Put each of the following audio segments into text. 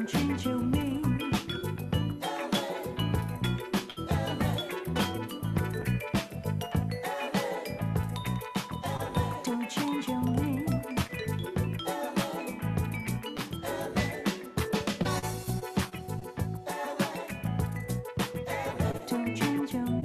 Don't change your name. Don't change your name. Don't change your name.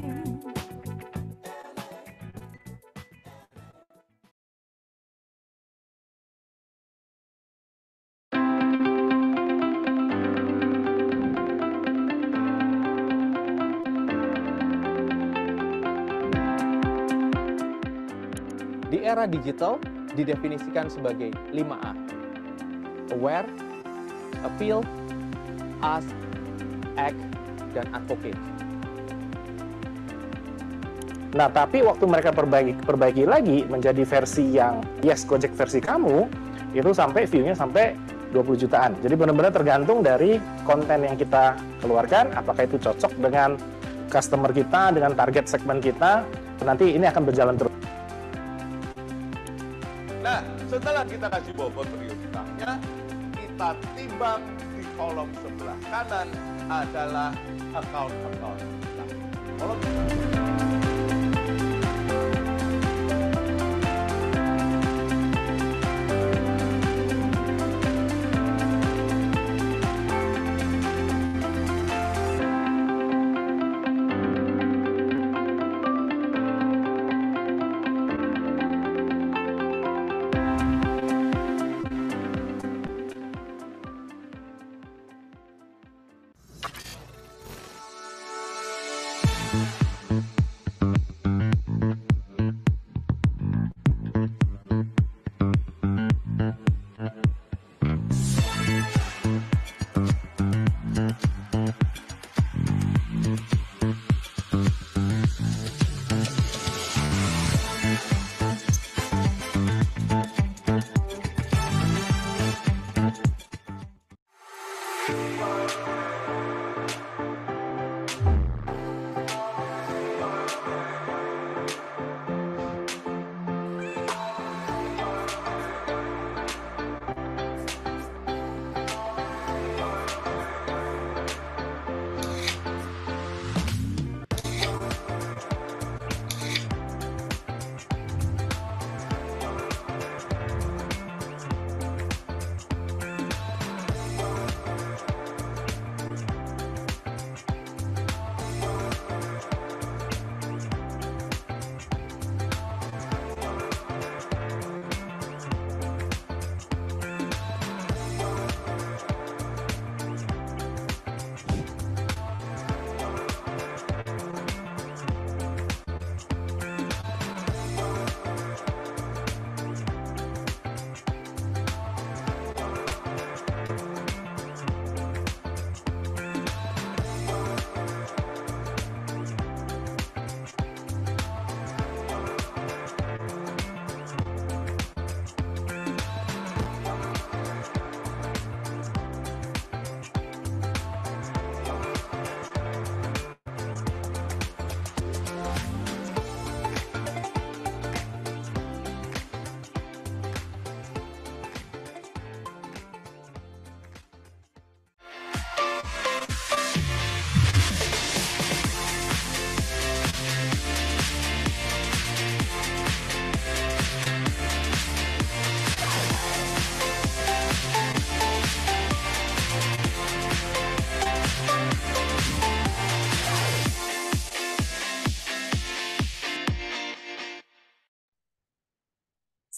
Di era digital didefinisikan sebagai 5A. Aware, appeal, ask, act, dan advocate. Nah, tapi waktu mereka perbaiki lagi menjadi versi yang Yes Gojek versi kamu, itu sampai view-nya sampai 20 jutaan. Jadi benar-benar tergantung dari konten yang kita keluarkan, apakah itu cocok dengan customer kita, dengan target segmen kita. Nanti ini akan berjalan terus. Nah, setelah kita kasih bobot prioritasnya, kita timbang di kolom sebelah kanan adalah account-account kita. Kolom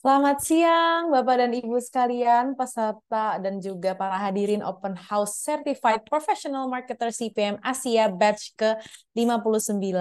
Selamat siang, Bapak dan Ibu sekalian, peserta dan juga para hadirin Open House Certified Professional Marketer CPM Asia Batch ke-59.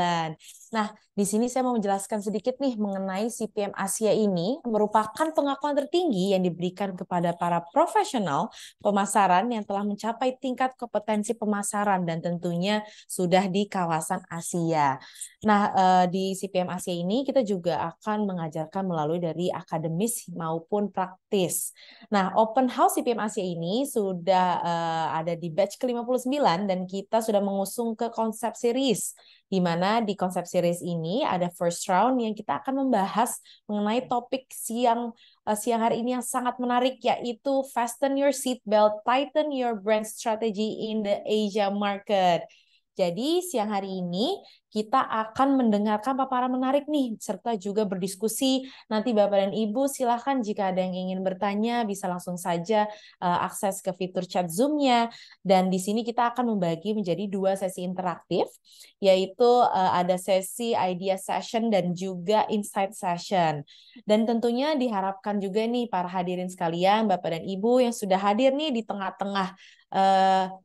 Nah, di sini saya mau menjelaskan sedikit nih mengenai CPM Asia ini merupakan pengakuan tertinggi yang diberikan kepada para profesional pemasaran yang telah mencapai tingkat kompetensi pemasaran dan tentunya sudah di kawasan Asia. Nah, di CPM Asia ini kita juga akan mengajarkan melalui dari akademi akademis maupun praktis. Nah, Open House CPM Asia ini sudah ada di batch ke-59 dan kita sudah mengusung ke konsep series, di mana di konsep series ini ada first round yang kita akan membahas mengenai topik siang hari ini yang sangat menarik, yaitu fasten your seatbelt, tighten your brand strategy in the Asia market. Jadi siang hari ini kita akan mendengarkan paparan menarik nih, serta juga berdiskusi. Nanti Bapak dan Ibu silahkan jika ada yang ingin bertanya, bisa langsung saja akses ke fitur chat Zoom-nya. Dan di sini kita akan membagi menjadi 2 sesi interaktif, yaitu ada sesi idea session dan juga insight session. Dan tentunya diharapkan juga nih para hadirin sekalian, Bapak dan Ibu yang sudah hadir nih di tengah-tengah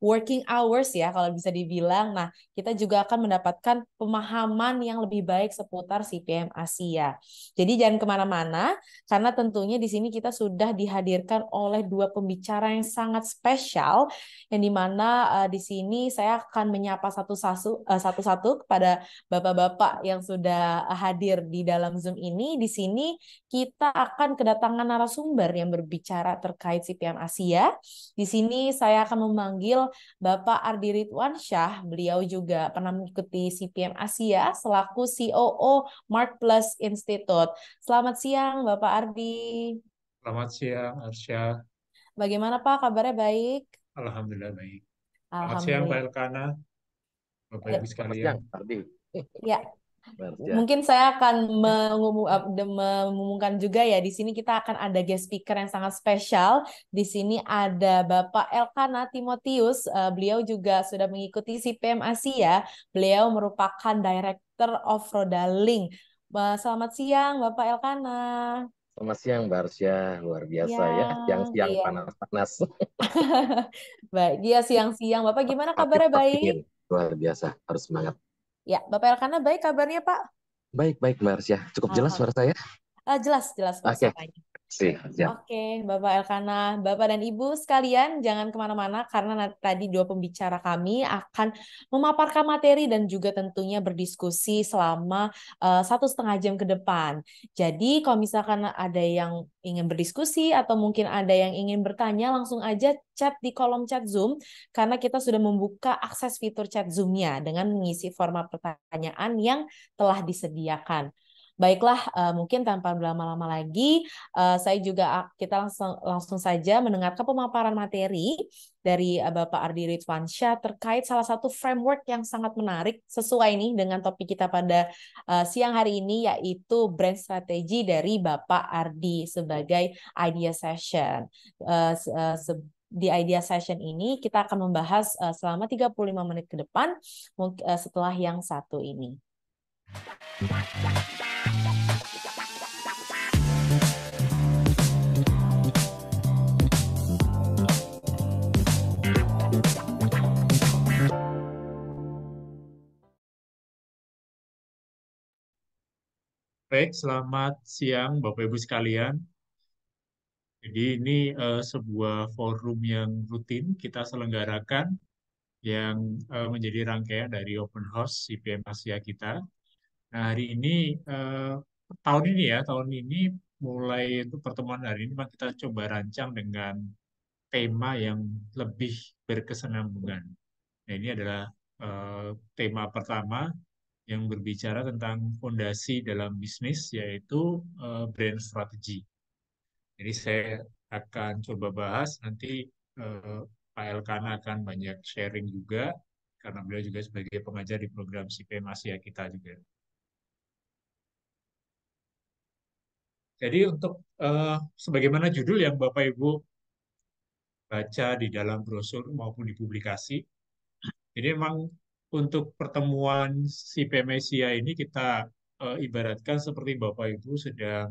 working hours ya kalau bisa dibilang. Nah, kita juga akan mendapatkan pemahaman yang lebih baik seputar CPM Asia. Jadi jangan kemana-mana, karena tentunya di sini kita sudah dihadirkan oleh 2 pembicara yang sangat spesial, yang dimana di sini saya akan menyapa satu-satu kepada bapak-bapak yang sudah hadir di dalam Zoom ini. Di sini kita akan kedatangan narasumber yang berbicara terkait CPM Asia. Di sini saya akan memanggil Bapak Ardi Ridwansyah. Beliau juga pernah mengikuti CPM Asia selaku COO Mark Plus Institute. Selamat siang, Bapak Ardi. Selamat siang, Arsya. Bagaimana Pak? Kabarnya baik? Alhamdulillah baik. Selamat siang, Pak Alhamdulillah. Elkana, Bapak Ibu Selamat sekalian. siang, Ardi. Ya, Barsya. mungkin saya akan mengumumkan juga ya, di sini kita akan ada guest speaker yang sangat spesial. Di sini ada Bapak Elkana Timotius, beliau juga sudah mengikuti CPM Asia. Beliau merupakan Director of Rodalink. Selamat siang Bapak Elkana. Selamat siang, Barsya. Luar biasa ya. Siang, Siang-siang iya. panas-panas. Baik, dia siang-siang. Bapak gimana Tapi kabarnya? dingin. Baik? Luar biasa. Harus semangat. Ya, Bapak Elkana baik kabarnya Pak? Baik, Barsya. Cukup jelas suara saya? Jelas Pak Oke. suaranya. Siap. Oke, Bapak Elkana, Bapak dan Ibu sekalian, jangan kemana-mana karena tadi 2 pembicara kami akan memaparkan materi dan juga tentunya berdiskusi selama 1,5 jam ke depan. Jadi kalau misalkan ada yang ingin berdiskusi atau mungkin ada yang ingin bertanya, langsung aja chat di kolom chat Zoom karena kita sudah membuka akses fitur chat Zoom-nya dengan mengisi format pertanyaan yang telah disediakan. Baiklah, mungkin tanpa berlama-lama lagi, kita langsung saja mendengarkan pemaparan materi dari Bapak Ardi Ridwansyah terkait salah satu framework yang sangat menarik sesuai nih dengan topik kita pada siang hari ini, yaitu brand strategy dari Bapak Ardi sebagai idea session. Di idea session ini kita akan membahas selama 35 menit ke depan setelah yang satu ini. Baik, selamat siang Bapak Ibu sekalian. Jadi ini sebuah forum yang rutin kita selenggarakan yang menjadi rangkaian dari Open House CPM Asia kita. Nah, hari ini tahun ini mulai untuk pertemuan hari ini kita coba rancang dengan tema yang lebih berkesinambungan. Nah, ini adalah tema pertama yang berbicara tentang fondasi dalam bisnis, yaitu brand strategy. Jadi saya akan coba bahas, nanti Pak Elkana akan banyak sharing juga, karena beliau juga sebagai pengajar di program CPM Asia kita juga. Jadi untuk sebagaimana judul yang Bapak Ibu baca di dalam brosur maupun di publikasi, jadi memang untuk pertemuan CPM Asia ini kita ibaratkan seperti Bapak Ibu sedang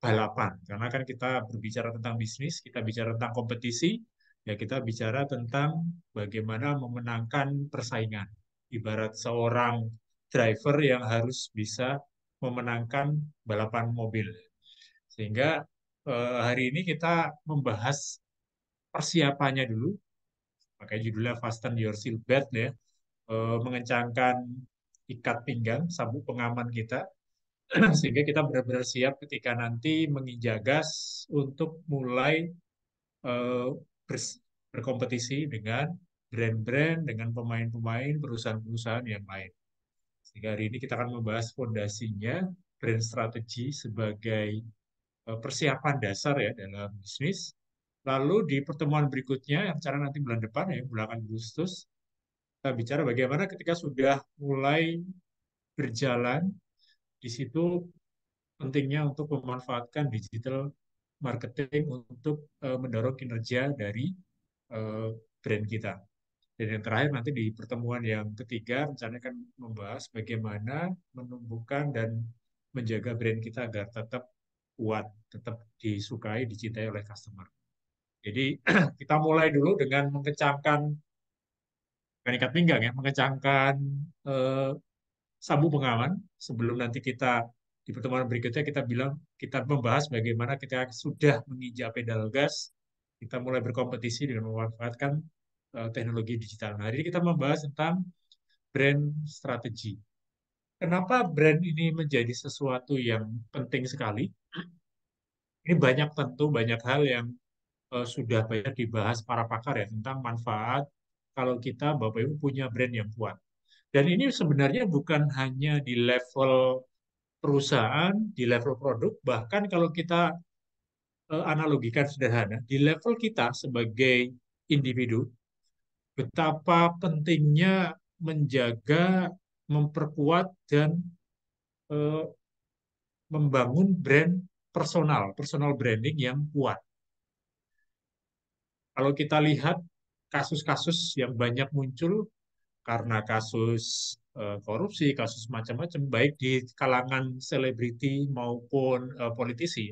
balapan. Karena kan kita berbicara tentang bisnis, kita bicara tentang kompetisi, ya kita bicara tentang bagaimana memenangkan persaingan. Ibarat seorang driver yang harus bisa memenangkan balapan mobil. Sehingga hari ini kita membahas persiapannya dulu, makanya judulnya Fasten Your Seatbelt ya, mengencangkan ikat pinggang, sabuk pengaman kita, sehingga kita benar-benar siap ketika nanti menginjak gas untuk mulai eh, bers- berkompetisi dengan brand-brand, dengan pemain-pemain, perusahaan-perusahaan yang lain. Sehingga hari ini kita akan membahas fondasinya, brand strategi sebagai persiapan dasar ya dalam bisnis. Lalu di pertemuan berikutnya, yang rencana nanti bulan depan ya, bulan Agustus, kita bicara bagaimana ketika sudah mulai berjalan, di situ pentingnya untuk memanfaatkan digital marketing untuk mendorong kinerja dari brand kita. Dan yang terakhir nanti di pertemuan yang ketiga rencananya akan membahas bagaimana menumbuhkan dan menjaga brand kita agar tetap kuat, tetap disukai, dicintai oleh customer. Jadi kita mulai dulu dengan mengencangkan, bukan ikat pinggang ya, mengencangkan eh, sabuk pengaman sebelum nanti kita di pertemuan berikutnya kita membahas bagaimana kita sudah menginjak pedal gas, kita mulai berkompetisi dengan memanfaatkan teknologi digital. Nah, hari ini kita membahas tentang brand strategi. Kenapa brand ini menjadi sesuatu yang penting sekali? Ini banyak hal yang sudah banyak dibahas para pakar ya tentang manfaat kalau kita Bapak Ibu punya brand yang kuat. Dan ini sebenarnya bukan hanya di level perusahaan, di level produk, bahkan kalau kita analogikan sederhana, di level kita sebagai individu, betapa pentingnya menjaga, memperkuat, dan eh, membangun brand personal branding yang kuat. Kalau kita lihat kasus-kasus yang banyak muncul karena kasus korupsi, kasus macam-macam, baik di kalangan selebriti maupun politisi,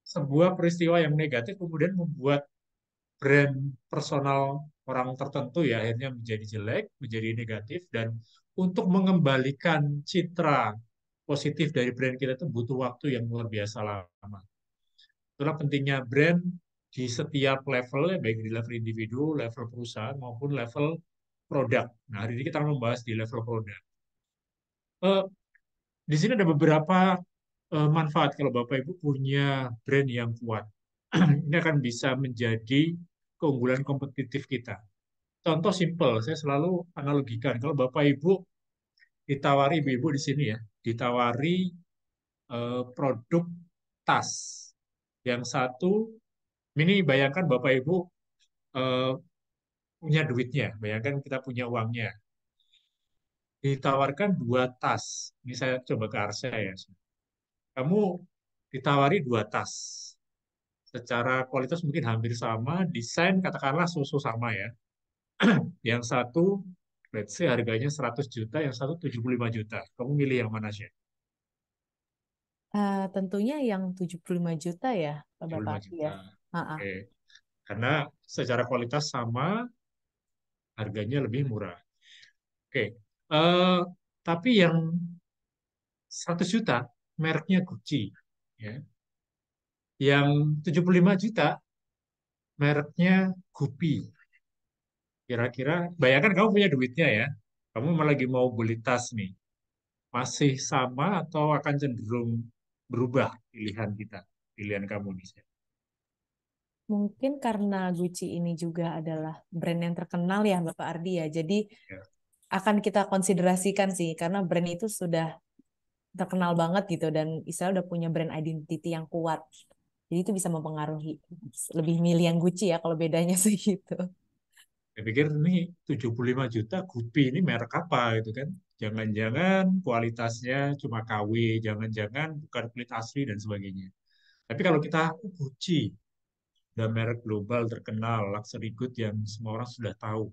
sebuah peristiwa yang negatif kemudian membuat brand personal orang tertentu ya akhirnya menjadi jelek, menjadi negatif, dan untuk mengembalikan citra positif dari brand kita itu butuh waktu yang luar biasa lama. Itulah pentingnya brand di setiap level, ya, baik di level individu, level perusahaan, maupun level produk. Nah, hari ini kita akan membahas di level produk. Eh, di sini ada beberapa manfaat kalau Bapak Ibu punya brand yang kuat. Ini akan bisa menjadi keunggulan kompetitif kita. Contoh simpel, saya selalu analogikan. Kalau Bapak Ibu ditawari ibu-ibu di sini ya, ditawari produk tas. Yang satu, ini bayangkan Bapak Ibu eh, punya duitnya, bayangkan kita punya uangnya. Ditawarkan dua tas. Ini saya coba ke Arsya ya. Kamu ditawari dua tas. Secara kualitas mungkin hampir sama, desain katakanlah susu sama ya. Yang satu, let's say harganya 100 juta, yang satu 75 juta. Kamu milih yang mana sih? Tentunya yang 75 juta ya, Pak 75 Bapak. Ya. juta. Ha-ha. Oke. Karena secara kualitas sama, harganya lebih murah. Oke. Tapi yang 100 juta, mereknya Gucci. Ya. Yang 75 juta, mereknya Gupi. Kira-kira, bayangkan kamu punya duitnya ya. Kamu malah lagi mau beli tas nih. Masih sama atau akan cenderung berubah pilihan kita, pilihan kamu nih? Mungkin karena Gucci ini juga adalah brand yang terkenal ya, Bapak Ardi ya. Jadi Ya. akan kita konsiderasikan sih, karena brand itu sudah terkenal banget gitu dan istilah udah punya brand identity yang kuat. Jadi itu bisa mempengaruhi. Lebih milih yang Gucci ya kalau bedanya sih gitu. Saya pikir nih 75 juta Gupi ini merek apa gitu kan. Jangan-jangan kualitasnya cuma KW, jangan-jangan bukan kulit asli dan sebagainya. Tapi kalau kita Gucci, udah merek global terkenal, luxury good yang semua orang sudah tahu.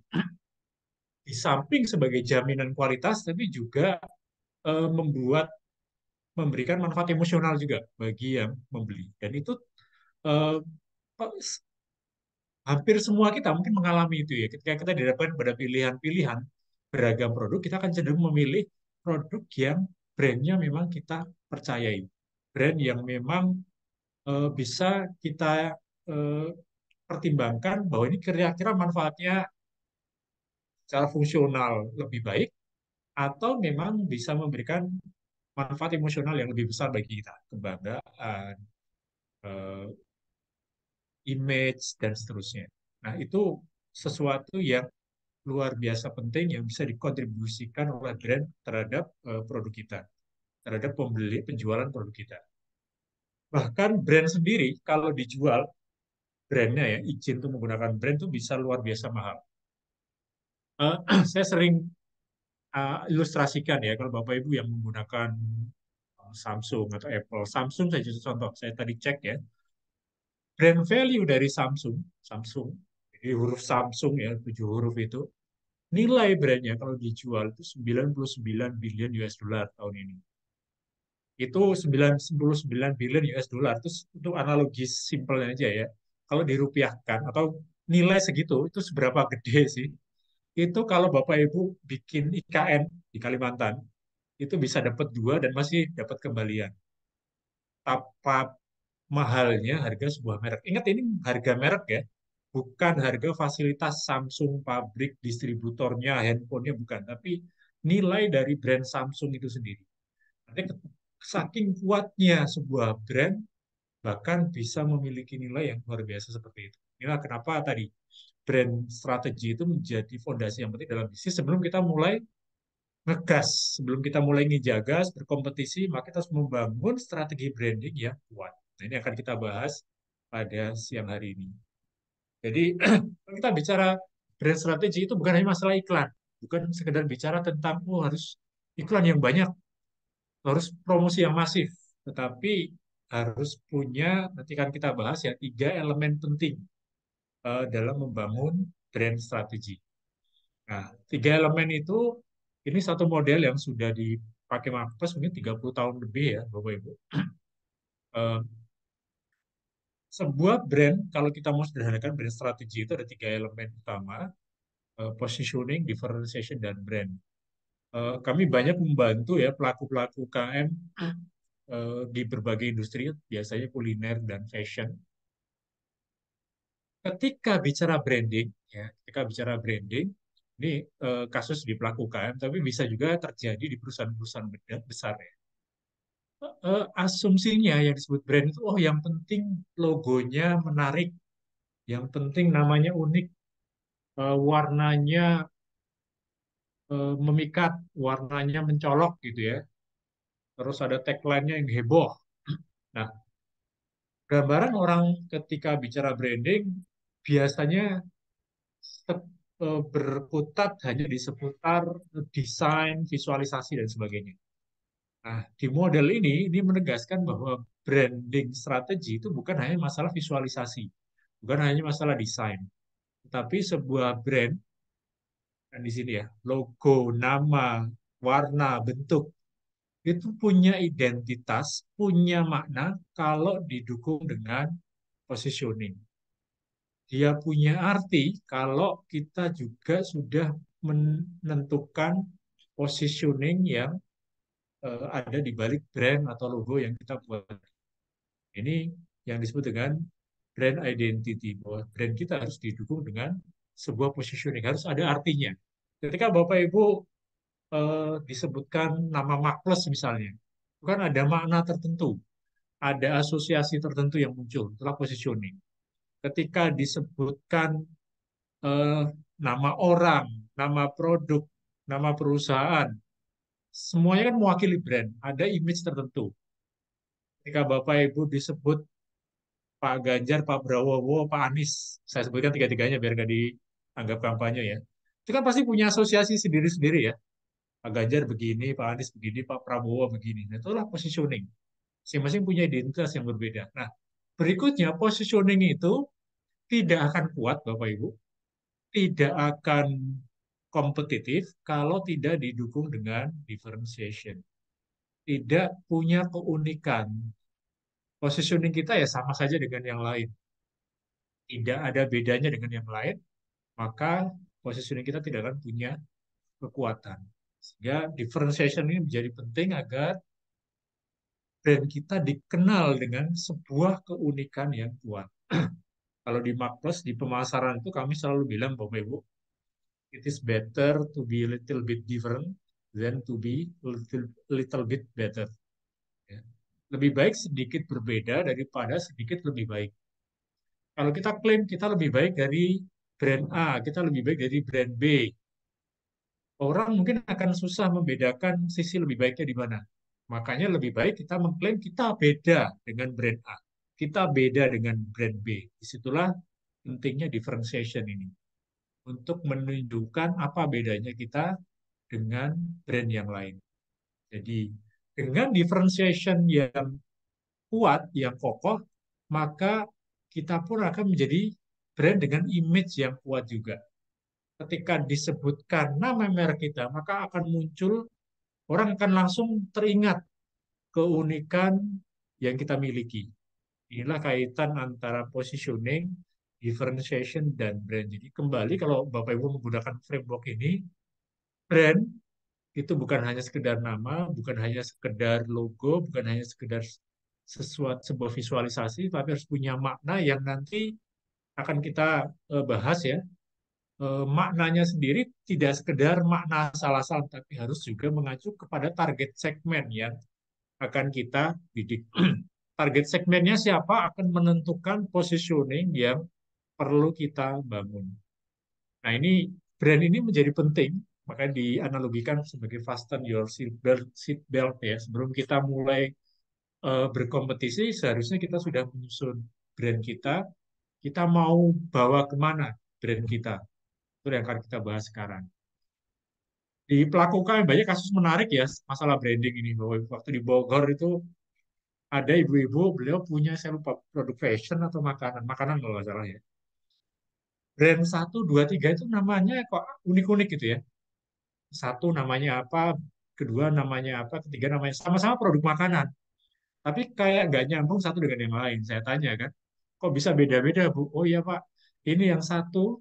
Di samping sebagai jaminan kualitas, tapi juga memberikan manfaat emosional juga bagi yang membeli. Dan itu eh, hampir semua kita mungkin mengalami itu ya. Ketika kita dihadapkan pada pilihan-pilihan beragam produk, kita akan cenderung memilih produk yang brandnya memang kita percayai. Brand yang memang bisa kita eh, pertimbangkan bahwa ini kira-kira manfaatnya secara fungsional lebih baik atau memang bisa memberikan manfaat emosional yang lebih besar bagi kita, kebanggaan, eh, image, dan seterusnya. Nah, itu sesuatu yang luar biasa penting yang bisa dikontribusikan oleh brand terhadap produk kita, terhadap pembeli penjualan produk kita. Bahkan brand sendiri kalau dijual, brandnya ya, izin untuk menggunakan brand itu bisa luar biasa mahal. Saya sering ilustrasikan ya, kalau Bapak Ibu yang menggunakan Samsung atau Apple. Samsung saja contoh, saya tadi cek ya, brand value dari Samsung, Samsung, jadi huruf Samsung ya, 7 huruf itu, nilai brandnya kalau dijual itu 99 billion US dollar tahun ini. Itu 99 billion US dollar. Terus untuk analogis simpelnya aja ya, kalau dirupiahkan atau nilai segitu, itu seberapa gede sih? Itu kalau Bapak Ibu bikin IKN di Kalimantan, itu bisa dapat 2 dan masih dapat kembalian. Apa mahalnya harga sebuah merek. Ingat ini harga merek ya, bukan harga fasilitas Samsung, pabrik, distributornya, handphonenya, bukan. Tapi nilai dari brand Samsung itu sendiri. Artinya saking kuatnya sebuah brand, bahkan bisa memiliki nilai yang luar biasa seperti itu. Inilah kenapa tadi brand strategi itu menjadi fondasi yang penting dalam bisnis sebelum kita mulai ngegas, sebelum kita mulai ngejagas, berkompetisi, maka kita harus membangun strategi branding yang kuat. Nah, ini akan kita bahas pada siang hari ini. Jadi, kalau kita bicara brand strategi itu bukan hanya masalah iklan, bukan sekedar bicara tentang, oh harus iklan yang banyak, harus promosi yang masif, tetapi harus punya, nanti kan kita bahas ya, 3 elemen penting dalam membangun brand strategi. Nah, 3 elemen itu, ini satu model yang sudah dipakai Marketplace mungkin 30 tahun lebih ya, Bapak Ibu. Sebuah brand, kalau kita mau sederhanakan brand strategi itu ada 3 elemen utama, positioning, differentiation, dan brand. Kami banyak membantu ya pelaku-pelaku UKM di berbagai industri, biasanya kuliner dan fashion. Ketika bicara branding, ya, ketika bicara branding, ini kasus di pelaku UKM, tapi bisa juga terjadi di perusahaan-perusahaan besar ya. Asumsinya yang disebut brand itu, oh yang penting logonya menarik, yang penting namanya unik, warnanya memikat, warnanya mencolok gitu ya. Terus ada tagline-nya yang heboh. Nah, gambaran orang ketika bicara branding biasanya berkutat hanya di seputar desain, visualisasi, dan sebagainya. Nah, di model ini menegaskan bahwa branding strategi itu bukan hanya masalah visualisasi, bukan hanya masalah desain, tapi sebuah brand, dan di sini ya, logo, nama, warna, bentuk, itu punya identitas, punya makna kalau didukung dengan positioning. Dia punya arti kalau kita juga sudah menentukan positioning yang ada di balik brand atau logo yang kita buat. Ini yang disebut dengan brand identity, bahwa brand kita harus didukung dengan sebuah positioning, harus ada artinya. Ketika Bapak Ibu disebutkan nama Marketplace misalnya, itu kan ada makna tertentu, ada asosiasi tertentu yang muncul, itulah positioning. Ketika disebutkan eh, nama orang, nama produk, nama perusahaan, semuanya kan mewakili brand, ada image tertentu. Ketika Bapak Ibu disebut Pak Ganjar, Pak Prabowo, Pak Anies, saya sebutkan tiga-tiganya biar nggak dianggap kampanye ya. Itu kan pasti punya asosiasi sendiri-sendiri ya. Pak Ganjar begini, Pak Anies begini, Pak Prabowo begini. Nah, itulah positioning. Masing-masing punya identitas yang berbeda. Nah, berikutnya positioning itu tidak akan kuat, Bapak Ibu, tidak akan kompetitif kalau tidak didukung dengan differentiation. Tidak punya keunikan. Positioning kita ya sama saja dengan yang lain. Tidak ada bedanya dengan yang lain, maka positioning kita tidak akan punya kekuatan. Sehingga differentiation ini menjadi penting agar brand kita dikenal dengan sebuah keunikan yang kuat. Kalau di Marketplace, di pemasaran itu kami selalu bilang, Bapak Ibu, it is better to be a little bit different than to be little bit better. Ya. Lebih baik sedikit berbeda daripada sedikit lebih baik. Kalau kita klaim kita lebih baik dari brand A, kita lebih baik dari brand B, orang mungkin akan susah membedakan sisi lebih baiknya di mana. Makanya lebih baik kita mengklaim kita beda dengan brand A, kita beda dengan brand B. Disitulah pentingnya differentiation ini. Untuk menunjukkan apa bedanya kita dengan brand yang lain. Jadi dengan differentiation yang kuat, yang kokoh, maka kita pun akan menjadi brand dengan image yang kuat juga. Ketika disebutkan nama merek kita, maka akan muncul, orang akan langsung teringat keunikan yang kita miliki. Inilah kaitan antara positioning, differentiation, dan brand. Jadi kembali kalau Bapak Ibu menggunakan framework ini, brand itu bukan hanya sekedar nama, bukan hanya sekedar logo, bukan hanya sekedar sebuah visualisasi, tapi harus punya makna yang nanti akan kita bahas ya. Maknanya sendiri tidak sekedar makna asal-asalan, tapi harus juga mengacu kepada target segmen yang akan kita bidik. Target segmennya siapa akan menentukan positioning yang perlu kita bangun. Nah, ini brand ini menjadi penting, maka dianalogikan sebagai fasten your seat belt ya. Sebelum kita mulai berkompetisi, seharusnya kita sudah menyusun brand kita mau bawa kemana brand kita. Itu yang akan kita bahas sekarang. Di pelaku UKM banyak kasus menarik ya masalah branding ini. Bahwa waktu di Bogor itu ada ibu-ibu, beliau punya, saya lupa, produk fashion atau makanan kalau nggak salah ya. Brand 1, 2, 3 itu namanya kok unik-unik gitu ya. Satu namanya apa, kedua namanya apa, ketiga namanya sama-sama produk makanan. Tapi kayak nggak nyambung satu dengan yang lain. Saya tanya kan, kok bisa beda-beda Bu? Oh iya Pak, ini yang satu,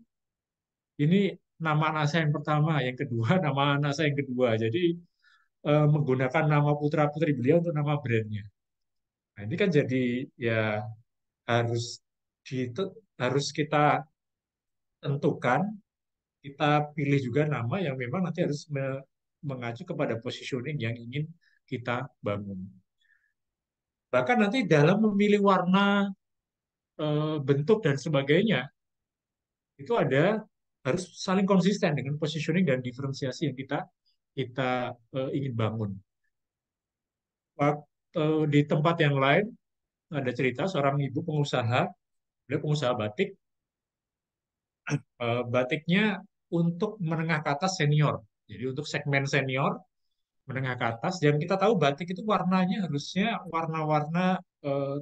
ini nama anak saya yang pertama, yang kedua nama anak saya yang kedua. Jadi menggunakan nama putra-putri beliau untuk nama brandnya. Nah, ini kan jadi ya harus harus kita tentukan, kita pilih juga nama yang memang nanti harus mengacu kepada positioning yang ingin kita bangun. Bahkan nanti dalam memilih warna, bentuk dan sebagainya, itu ada harus saling konsisten dengan positioning dan diferensiasi yang kita ingin bangun. Di tempat yang lain ada cerita seorang ibu pengusaha, beliau pengusaha batik, batiknya untuk menengah ke atas senior. Jadi untuk segmen senior, menengah ke atas, dan kita tahu batik itu warnanya harusnya warna-warna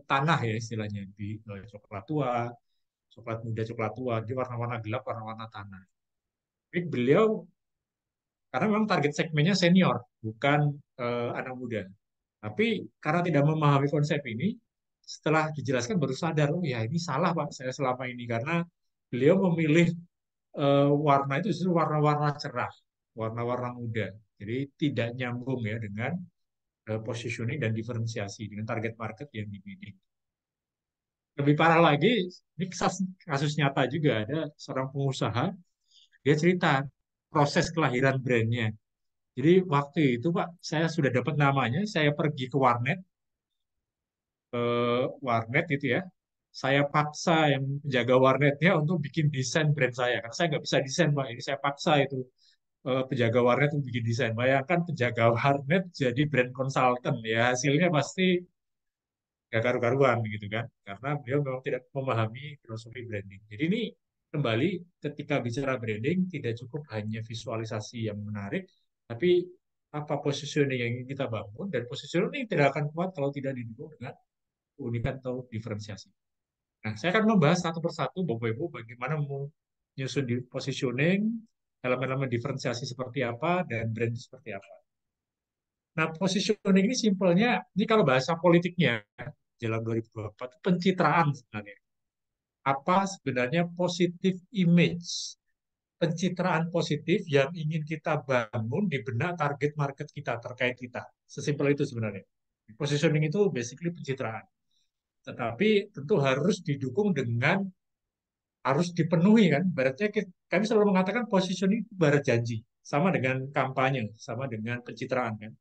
tanah ya istilahnya, di coklat tua, coklat muda, coklat tua, jadi warna-warna gelap, warna-warna tanah. Tapi beliau, karena memang target segmennya senior, bukan anak muda. Tapi karena tidak memahami konsep ini, setelah dijelaskan baru sadar, oh ya ini salah Pak, saya selama ini. Karena beliau memilih warna itu justru warna-warna cerah, warna-warna muda. Jadi tidak nyambung ya dengan positioning dan diferensiasi dengan target market yang dibidik. Lebih parah lagi, ini kasus nyata juga, ada seorang pengusaha, dia cerita proses kelahiran brandnya. Jadi waktu itu Pak, saya sudah dapat namanya, saya pergi ke warnet itu ya, saya paksa yang menjaga warnetnya untuk bikin desain brand saya, karena saya nggak bisa desain Pak, ini saya paksa itu penjaga warnet untuk bikin desain. Bayangkan penjaga warnet jadi brand consultant, ya hasilnya pasti gak karu-karuan gitu kan, karena beliau memang tidak memahami filosofi branding. Jadi ini kembali, ketika bicara branding tidak cukup hanya visualisasi yang menarik, tapi apa positioning yang ingin kita bangun, dan positioning tidak akan kuat kalau tidak didukung dengan keunikan atau diferensiasi. Nah, saya akan membahas satu persatu Bapak Ibu bagaimana menyusun di positioning, elemen-elemen diferensiasi seperti apa, dan brand seperti apa. Nah, positioning ini simpelnya, ini kalau bahasa politiknya, jelang 2024, pencitraan sebenarnya. Apa sebenarnya positive image? Pencitraan positif yang ingin kita bangun di benak target market kita, terkait kita. Sesimpel itu sebenarnya. Positioning itu basically pencitraan. Tetapi tentu harus didukung dengan, harus dipenuhi kan. Berarti kami selalu mengatakan positioning itu ibarat janji. sama dengan kampanye, sama dengan pencitraan kan.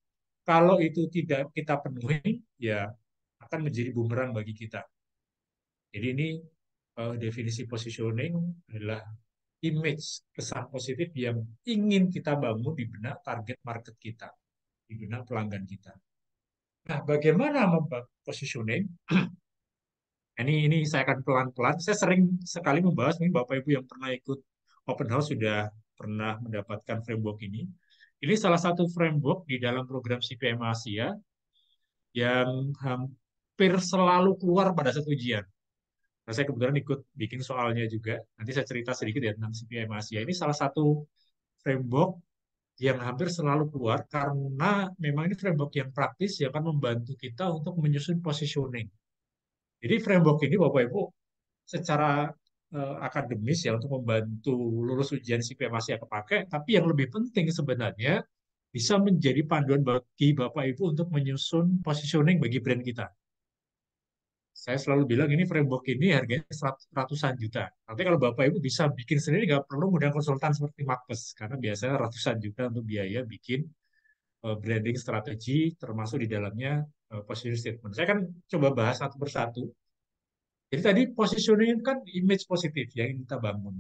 Kalau itu tidak kita penuhi, ya akan menjadi bumerang bagi kita. Jadi ini definisi positioning adalah image kesan positif yang ingin kita bangun di benak target market kita, di benak pelanggan kita. Nah, bagaimana membangun positioning? Ini saya akan pelan-pelan. Saya sering sekali membahas, ini Bapak Ibu yang pernah ikut open house sudah pernah mendapatkan framework ini. Ini salah satu framework di dalam program CPM Asia yang hampir selalu keluar pada satu ujian. Nah, saya kebetulan ikut bikin soalnya juga. Nanti saya cerita sedikit ya tentang CPM Asia. Ini salah satu framework yang hampir selalu keluar karena memang ini framework yang praktis yang akan membantu kita untuk menyusun positioning. Jadi framework ini Bapak Ibu secara akademis ya untuk membantu lulus ujian CPM Asia kepake, tapi yang lebih penting sebenarnya bisa menjadi panduan bagi Bapak Ibu untuk menyusun positioning bagi brand kita. Saya selalu bilang ini framework ini harganya ratusan juta. Tapi kalau Bapak Ibu bisa bikin sendiri, nggak perlu mudah konsultan seperti Marcus, karena biasanya ratusan juta untuk biaya bikin branding strategi, termasuk di dalamnya positioning statement. Saya akan coba bahas satu persatu. Jadi tadi positioning kan image positif yang ingin kita bangun.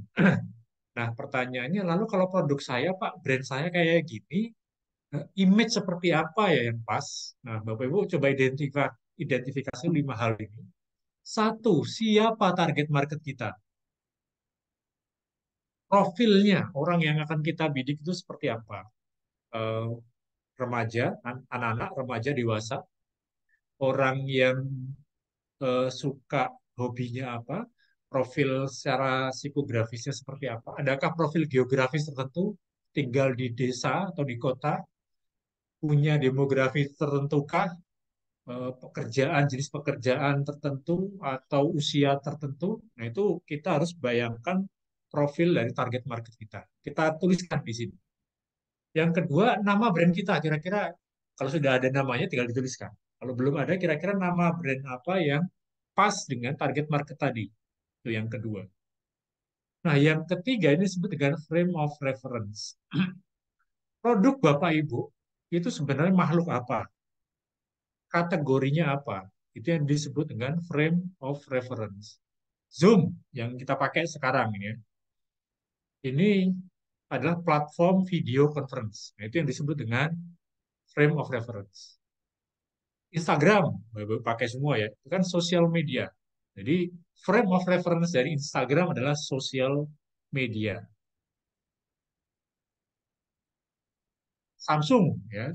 Nah, pertanyaannya, lalu kalau produk saya, Pak, brand saya kayak gini, image seperti apa ya yang pas? Nah, Bapak Ibu coba identifikasi 5 hal ini. Satu, siapa target market kita? Profilnya, orang yang akan kita bidik itu seperti apa? Eh, Remaja, anak-anak, remaja, dewasa, orang yang suka hobinya apa, profil secara psikografisnya seperti apa, adakah profil geografis tertentu, tinggal di desa atau di kota, punya demografi tertentukah, pekerjaan, jenis pekerjaan tertentu, atau usia tertentu. Nah, itu kita harus bayangkan profil dari target market kita. Kita tuliskan di sini. Yang kedua, nama brand kita. Kira-kira kalau sudah ada namanya tinggal dituliskan. Kalau belum ada, kira-kira nama brand apa yang pas dengan target market tadi. Itu yang kedua. Nah, yang ketiga ini disebut dengan frame of reference. Produk Bapak Ibu itu sebenarnya makhluk apa? Kategorinya apa? Itu yang disebut dengan frame of reference. Zoom yang kita pakai sekarang ini ya. Ini adalah platform video conference. Nah, itu yang disebut dengan frame of reference. Instagram, Bapak pakai semua ya, itu kan sosial media. Jadi frame of reference dari Instagram adalah sosial media. Samsung ya,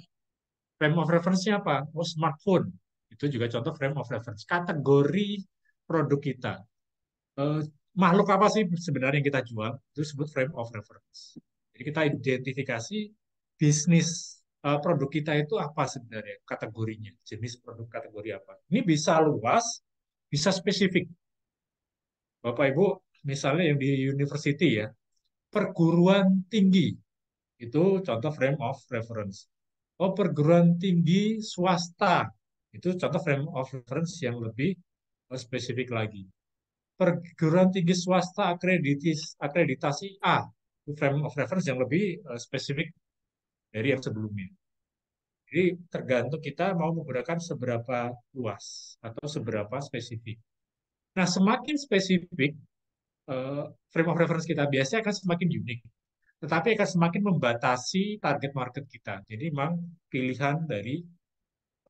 frame of reference-nya apa? Oh, smartphone. Itu juga contoh frame of reference. Kategori produk kita. Eh, Makhluk apa sih sebenarnya yang kita jual? Itu disebut frame of reference. Jadi kita identifikasi bisnis produk kita itu apa sebenarnya kategorinya, jenis produk kategori apa. Ini bisa luas, bisa spesifik. Bapak Ibu, misalnya yang di university ya, perguruan tinggi, itu contoh frame of reference. Oh, perguruan tinggi swasta, itu contoh frame of reference yang lebih spesifik lagi. Perguruan tinggi swasta akreditasi A, itu frame of reference yang lebih spesifik dari yang sebelumnya. Jadi tergantung kita mau menggunakan seberapa luas atau seberapa spesifik. Nah, semakin spesifik frame of reference kita biasanya akan semakin unik, tetapi akan semakin membatasi target market kita. Jadi memang pilihan dari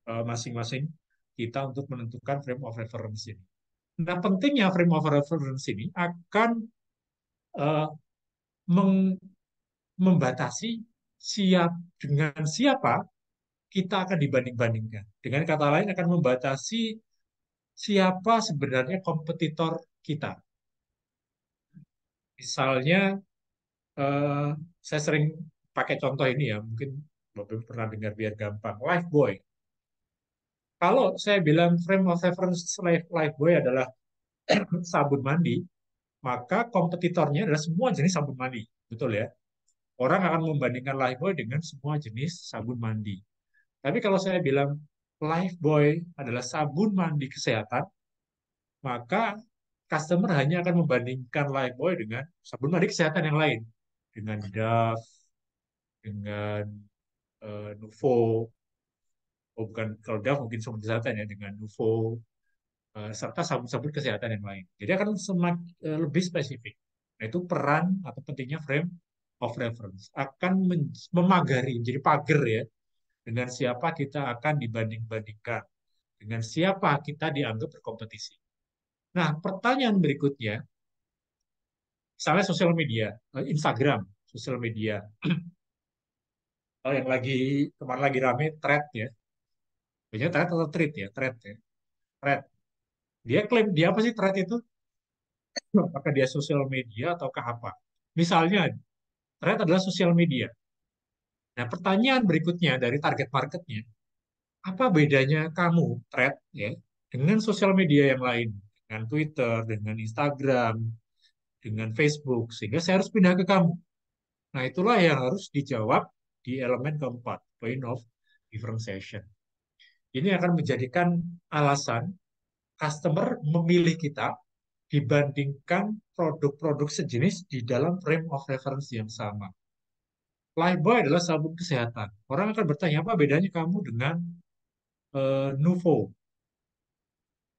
masing-masing kita untuk menentukan frame of reference ini. Nah, pentingnya frame of reference ini akan uh, membatasi dengan siapa kita akan dibanding-bandingkan. Dengan kata lain akan membatasi siapa sebenarnya kompetitor kita. Misalnya, eh, saya sering pakai contoh ini ya, mungkin Bapak pernah dengar biar gampang. Lifebuoy. Kalau saya bilang frame of reference Lifebuoy adalah sabun mandi, maka kompetitornya adalah semua jenis sabun mandi. Betul ya? Orang akan membandingkan Lifebuoy dengan semua jenis sabun mandi. Tapi kalau saya bilang Lifebuoy adalah sabun mandi kesehatan, maka customer hanya akan membandingkan Lifebuoy dengan sabun mandi kesehatan yang lain. Dengan Dove, dengan Nuvo, oh bukan, kalau Dove mungkin sabun kesehatan ya, dengan Nuvo, serta sabun-sabun kesehatan yang lain. Jadi akan lebih spesifik. Nah, itu peran atau pentingnya frame of reference. Akan memagari, jadi pagar ya, dengan siapa kita akan dibanding-bandingkan, dengan siapa kita dianggap berkompetisi. Nah, pertanyaan berikutnya, misalnya sosial media, Instagram, sosial media, yang kemarin lagi rame, thread ya. Biasanya thread atau tweet ya, thread ya. Thread. Dia klaim, dia apa sih thread itu? Apakah dia sosial media ataukah apa? Misalnya, thread adalah sosial media. Nah, pertanyaan berikutnya dari target marketnya, apa bedanya kamu, thread, ya, dengan sosial media yang lain? Dengan Twitter, dengan Instagram, dengan Facebook, sehingga saya harus pindah ke kamu. Nah, itulah yang harus dijawab di elemen keempat, point of differentiation. Ini akan menjadikan alasan customer memilih kita dibandingkan produk-produk sejenis di dalam frame of reference yang sama. Lifebuoy adalah sabun kesehatan. Orang akan bertanya, apa bedanya kamu dengan Nuvo?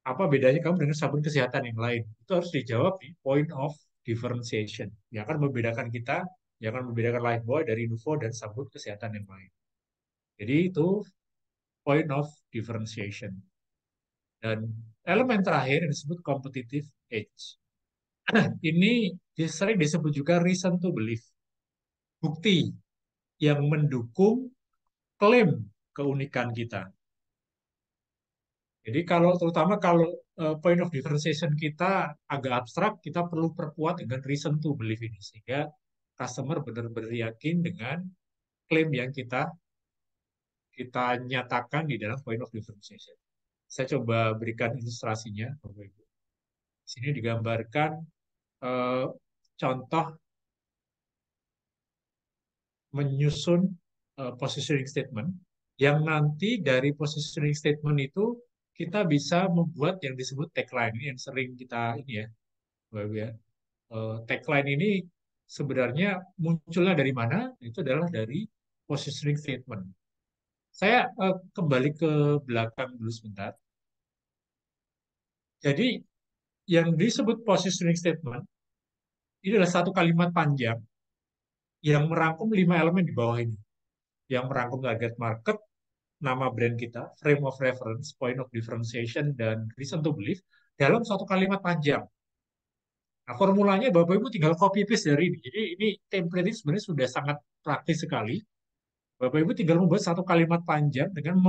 Apa bedanya kamu dengan sabun kesehatan yang lain? Itu harus dijawab di point of differentiation. Yang akan membedakan kita, yang akan membedakan Lifebuoy dari Nuvo dan sabun kesehatan yang lain. Jadi itu point of differentiation. Dan elemen terakhir yang disebut competitive edge. Ini sering disebut juga reason to believe. Bukti yang mendukung klaim keunikan kita. Jadi terutama kalau point of differentiation kita agak abstrak, kita perlu perkuat dengan reason to believe ini, sehingga customer benar-benar yakin dengan klaim yang kita nyatakan di dalam point of differentiation. Saya coba berikan ilustrasinya, Bapak Ibu. Di sini digambarkan contoh menyusun positioning statement, yang nanti dari positioning statement itu kita bisa membuat yang disebut tagline. Ini yang sering kita ini ya, ya. Tagline ini sebenarnya munculnya dari mana? Itu adalah dari positioning statement. Saya kembali ke belakang dulu sebentar. Jadi yang disebut positioning statement ini adalah satu kalimat panjang yang merangkum 5 elemen di bawah ini. Yang merangkum target market, nama brand kita, frame of reference, point of differentiation, dan reason to believe dalam satu kalimat panjang. Nah, formulanya Bapak Ibu tinggal copy paste dari ini. Jadi ini template ini sebenarnya sudah sangat praktis sekali. Bapak Ibu tinggal membuat satu kalimat panjang dengan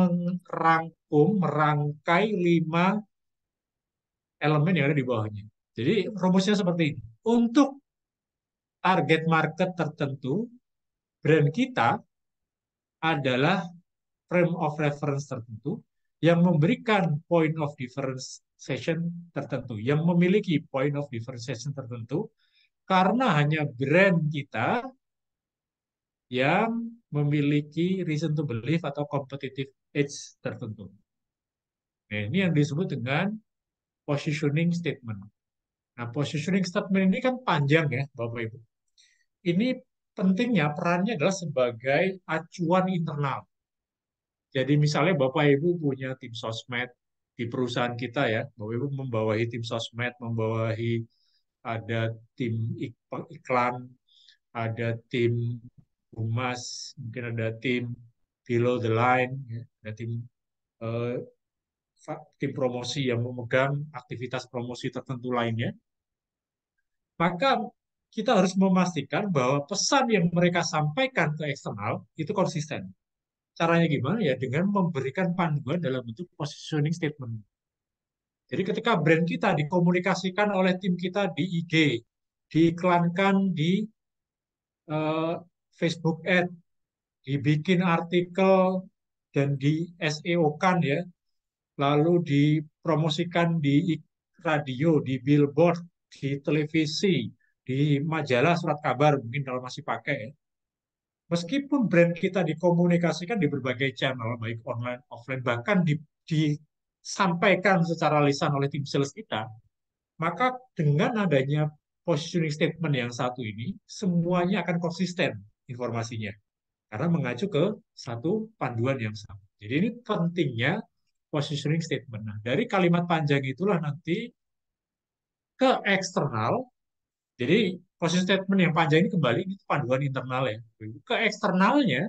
merangkai 5 elemen yang ada di bawahnya. Jadi rumusnya seperti ini. Untuk target market tertentu, brand kita adalah frame of reference tertentu yang memberikan point of differentiation tertentu, yang memiliki point of differentiation tertentu, karena hanya brand kita yang memiliki reason to believe atau competitive edge tertentu. Nah, ini yang disebut dengan positioning statement. Nah, positioning statement ini kan panjang ya, Bapak Ibu. Ini pentingnya perannya adalah sebagai acuan internal. Jadi misalnya Bapak Ibu punya tim sosmed di perusahaan kita ya, Bapak Ibu membawahi tim sosmed, membawahi ada tim iklan, ada tim humas, mungkin ada tim below the line, ya, ada tim promosi yang memegang aktivitas promosi tertentu lainnya. Maka kita harus memastikan bahwa pesan yang mereka sampaikan ke eksternal itu konsisten. Caranya gimana ya? Dengan memberikan panduan dalam bentuk positioning statement. Jadi ketika brand kita dikomunikasikan oleh tim kita di IG, diiklankan di Facebook Ad, dibikin artikel dan di SEO-kan ya, lalu dipromosikan di radio, di billboard, di televisi, di majalah, surat kabar, mungkin kalau masih pakai ya. Meskipun brand kita dikomunikasikan di berbagai channel, baik online, offline, bahkan disampaikan secara lisan oleh tim sales kita, maka dengan adanya positioning statement yang satu ini, semuanya akan konsisten informasinya. karena mengacu ke satu panduan yang sama. Jadi ini pentingnya positioning statement. Nah, dari kalimat panjang itulah nanti ke eksternal. Jadi positioning statement yang panjang ini kembali itu panduan internal ya. Ke eksternalnya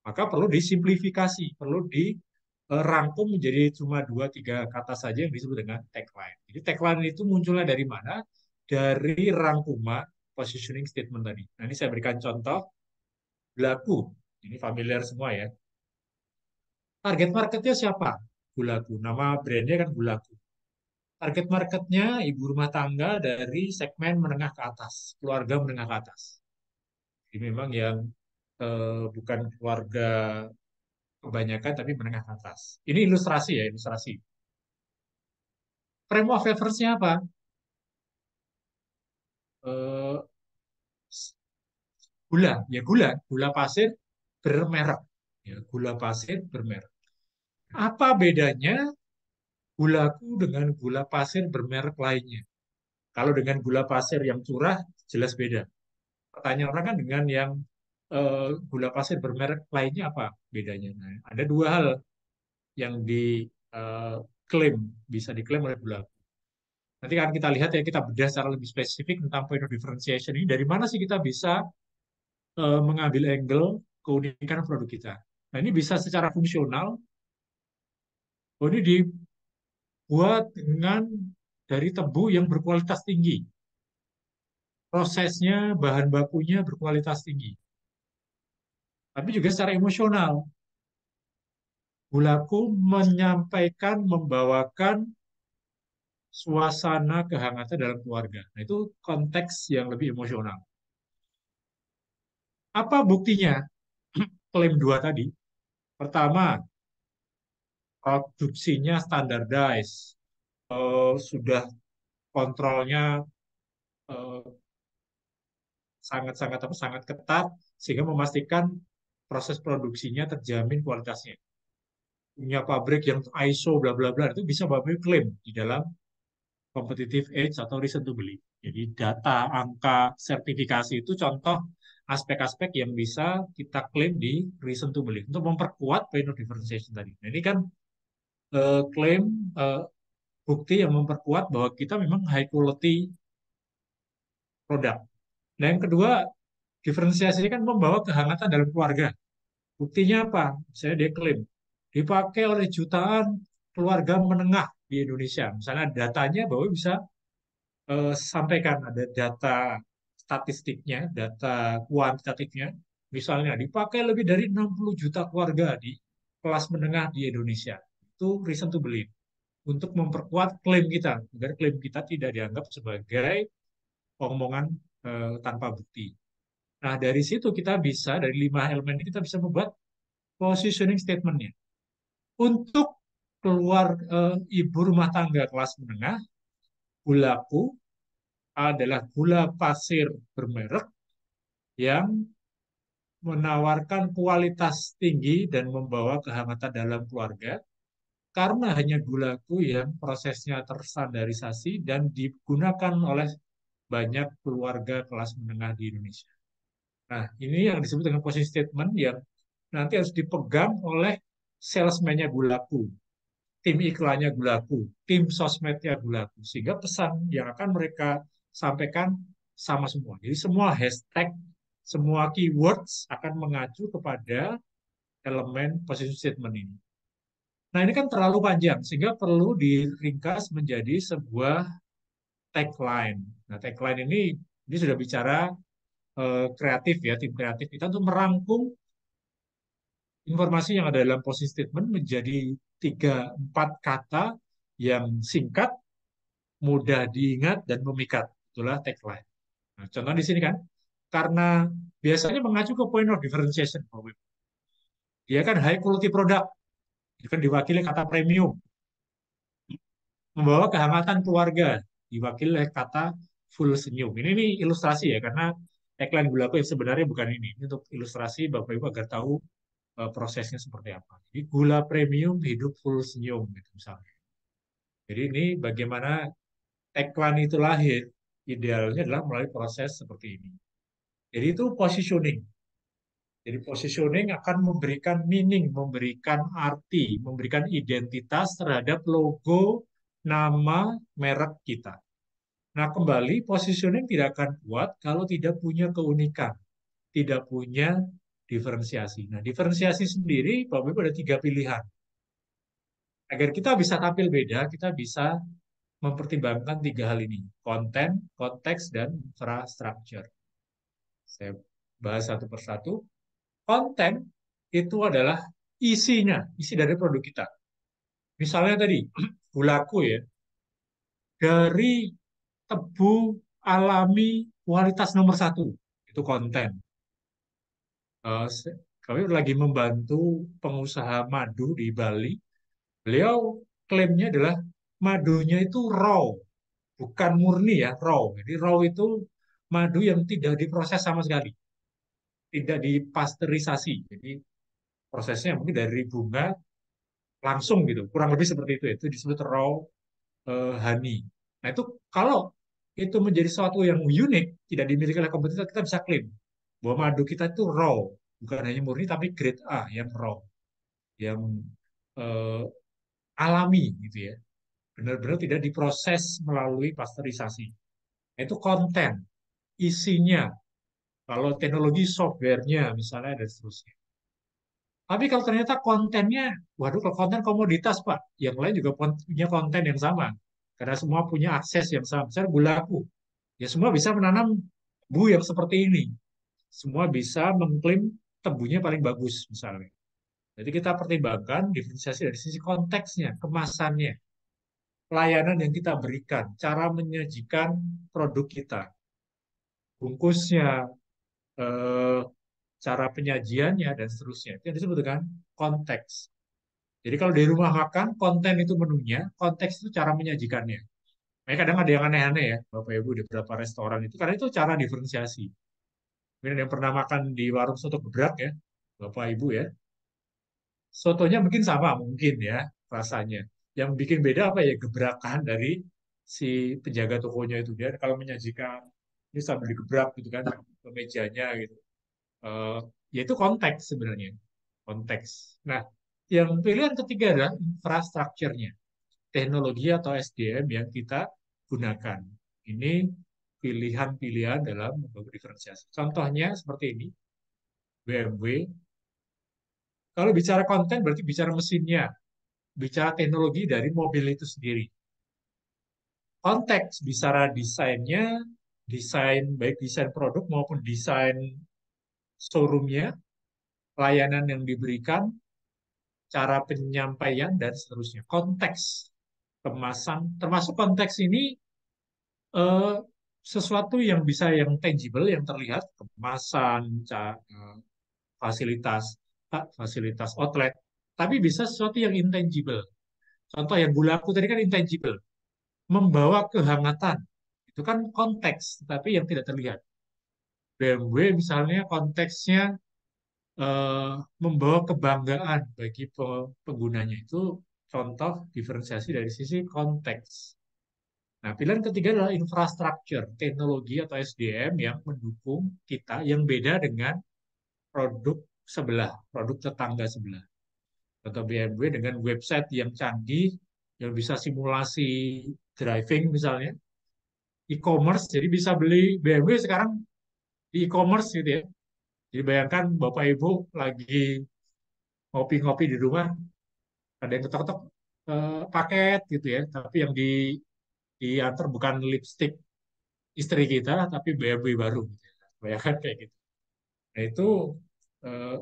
maka perlu disimplifikasi, perlu dirangkum menjadi cuma 2-3 kata saja yang disebut dengan tagline. Jadi tagline itu munculnya dari mana? Dari rangkuman positioning statement tadi. Nah, ini saya berikan contoh Gulaku. Ini familiar semua ya. Target marketnya siapa? Gulaku. Nama brandnya kan Gulaku. Target marketnya ibu rumah tangga dari segmen menengah ke atas, keluarga menengah ke atas. Jadi memang yang bukan keluarga kebanyakan tapi menengah ke atas. Ini ilustrasi ya, ilustrasi. Frame of reference-nya apa? Eh, gula, ya gula pasir bermerek. Ya, gula pasir bermerek. Apa bedanya gulaku dengan gula pasir bermerek lainnya? Kalau dengan gula pasir yang curah, jelas beda. Pertanyaan orang kan dengan yang gula pasir bermerek lainnya apa bedanya? Nah, ada dua hal yang diklaim, bisa diklaim oleh gula. Nanti akan kita lihat ya, kita bedah secara lebih spesifik tentang point of differentiation ini. Dari mana sih kita bisa mengambil angle keunikan produk kita? Nah, ini bisa secara fungsional. Oh, ini dibuat dengan dari tebu yang berkualitas tinggi. Prosesnya, bahan bakunya berkualitas tinggi. Tapi juga secara emosional. Gulaku menyampaikan, membawakan suasana kehangatan dalam keluarga. Nah, itu konteks yang lebih emosional. Apa buktinya? Klaim dua tadi. Pertama, produksinya standardized, sudah kontrolnya eh, sangat-sangat sangat ketat sehingga memastikan proses produksinya terjamin kualitasnya. Punya pabrik yang ISO bla bla bla itu bisa Bapak klaim di dalam competitive edge atau reason to believe. Jadi data, angka, sertifikasi itu contoh aspek-aspek yang bisa kita klaim di reason to believe untuk memperkuat point of differentiation tadi. Nah, ini kan klaim bukti yang memperkuat bahwa kita memang high quality produk. Nah, yang kedua, diferensiasi ini kan membawa kehangatan dalam keluarga. Buktinya apa? Saya dia klaim dipakai oleh jutaan keluarga menengah di Indonesia. Misalnya datanya bahwa bisa sampaikan ada data statistiknya, data kuantitatifnya. Misalnya dipakai lebih dari 60 juta keluarga di kelas menengah di Indonesia. Itu reason to believe untuk memperkuat klaim kita, agar klaim kita tidak dianggap sebagai omongan tanpa bukti. Nah, dari situ kita bisa, dari 5 elemen ini kita bisa membuat positioning statement-nya. Untuk keluar ibu rumah tangga kelas menengah, gulaku adalah gula pasir bermerek yang menawarkan kualitas tinggi dan membawa kehangatan dalam keluarga karena hanya gulaku yang prosesnya terstandarisasi dan digunakan oleh banyak keluarga kelas menengah di Indonesia. Nah, ini yang disebut dengan position statement yang nanti harus dipegang oleh salesman-nya Gulaku, tim iklannya Gulaku, tim sosmednya Gulaku, sehingga pesan yang akan mereka sampaikan sama semua. Jadi semua hashtag, semua keywords akan mengacu kepada elemen position statement ini. Nah, ini kan terlalu panjang, sehingga perlu diringkas menjadi sebuah tagline. Nah, tagline ini sudah bicara kreatif ya, tim kreatif kita untuk merangkum informasi yang ada dalam position statement menjadi 3-4 kata yang singkat, mudah diingat, dan memikat. Itulah tagline. Nah, contoh di sini kan, karena biasanya mengacu ke point of differentiation. Dia kan high quality product, itu kan diwakili kata premium. Membawa kehangatan keluarga, diwakili oleh kata full senyum. Ini ilustrasi ya, karena tagline Gulaku yang sebenarnya bukan ini. Ini untuk ilustrasi Bapak Ibu agar tahu prosesnya seperti apa. Jadi gula premium hidup full senyum gitu misalnya. Jadi ini bagaimana tagline itu lahir, idealnya adalah melalui proses seperti ini. Jadi itu positioning. Jadi positioning akan memberikan meaning, memberikan arti, memberikan identitas terhadap logo, nama, merek kita. Nah, kembali positioning tidak akan kuat kalau tidak punya keunikan, tidak punya diferensiasi. Nah, diferensiasi sendiri, Bapak Ibu ada 3 pilihan. Agar kita bisa tampil beda, kita bisa mempertimbangkan 3 hal ini. Konten, konteks, dan infrastructure. Saya bahas satu persatu. Konten itu adalah isinya, isi dari produk kita. Misalnya tadi, gulaku ya, dari tebu alami kualitas nomor 1, itu konten. Kami lagi membantu pengusaha madu di Bali. Beliau klaimnya adalah madunya itu raw, bukan murni ya, raw. Jadi raw itu madu yang tidak diproses sama sekali, tidak dipasteurisasi. Jadi prosesnya mungkin dari bunga langsung gitu, kurang lebih seperti itu disebut raw honey. Nah itu kalau itu menjadi sesuatu yang unik, tidak dimiliki oleh kompetitor, kita bisa klaim bahwa madu kita itu raw, bukan hanya murni tapi grade A yang raw, yang eh, alami gitu ya, benar-benar tidak diproses melalui pasteurisasi. Nah, itu konten, isinya, kalau teknologi softwarenya misalnya dan seterusnya. Tapi kalau ternyata kontennya, waduh kalau konten komoditas Pak, yang lain juga punya konten yang sama. Karena semua punya akses yang sama. Misalnya gulaku, ya semua bisa menanam tebu yang seperti ini. Semua bisa mengklaim tebunya paling bagus misalnya. Jadi kita pertimbangkan diferensiasi dari sisi konteksnya, kemasannya, pelayanan yang kita berikan, cara menyajikan produk kita, bungkusnya, eh, cara penyajiannya, dan seterusnya. Itu yang disebut dengan konteks. Jadi kalau di rumah makan, konten itu menunya, konteks itu cara menyajikannya. Makanya kadang ada yang aneh-aneh ya, Bapak Ibu, di beberapa restoran itu, karena itu cara diferensiasi. Mungkin yang pernah makan di warung soto gebrak ya, Bapak Ibu ya, sotonya mungkin sama, mungkin ya, rasanya. Yang bikin beda apa ya, gebrakan dari si penjaga tokonya itu. Dia kalau menyajikan, ini sambil digebrak gitu kan, ke mejanya gitu. Eh, Yaitu konteks sebenarnya. Konteks. Nah, yang pilihan ketiga adalah infrastrukturnya, teknologi atau SDM yang kita gunakan. Ini pilihan-pilihan dalam membangun diferensiasi. Contohnya seperti ini, BMW. Kalau bicara konten berarti bicara mesinnya, bicara teknologi dari mobil itu sendiri. Konteks bicara desainnya, desain baik desain produk maupun desain showroomnya, layanan yang diberikan, cara penyampaian, dan seterusnya. Konteks kemasan, termasuk konteks ini eh, sesuatu yang bisa yang tangible, yang terlihat, kemasan, fasilitas, fasilitas outlet, tapi bisa sesuatu yang intangible. Contoh yang gulaku tadi kan intangible, membawa kehangatan, itu kan konteks, tapi yang tidak terlihat. BMW misalnya konteksnya eh, membawa kebanggaan bagi penggunanya, itu contoh diferensiasi dari sisi konteks. Nah, pilihan ketiga adalah infrastruktur, teknologi atau SDM yang mendukung kita, yang beda dengan produk sebelah, produk tetangga sebelah. Contoh BMW dengan website yang canggih, yang bisa simulasi driving misalnya, e-commerce, jadi bisa beli BMW sekarang di e-commerce gitu ya. Jadi bayangkan Bapak Ibu lagi ngopi-ngopi di rumah, ada yang ketok-ketok paket gitu ya, tapi yang diantar bukan lipstick istri kita, tapi BMW baru. Gitu ya. Bayangkan kayak gitu. Nah itu eh,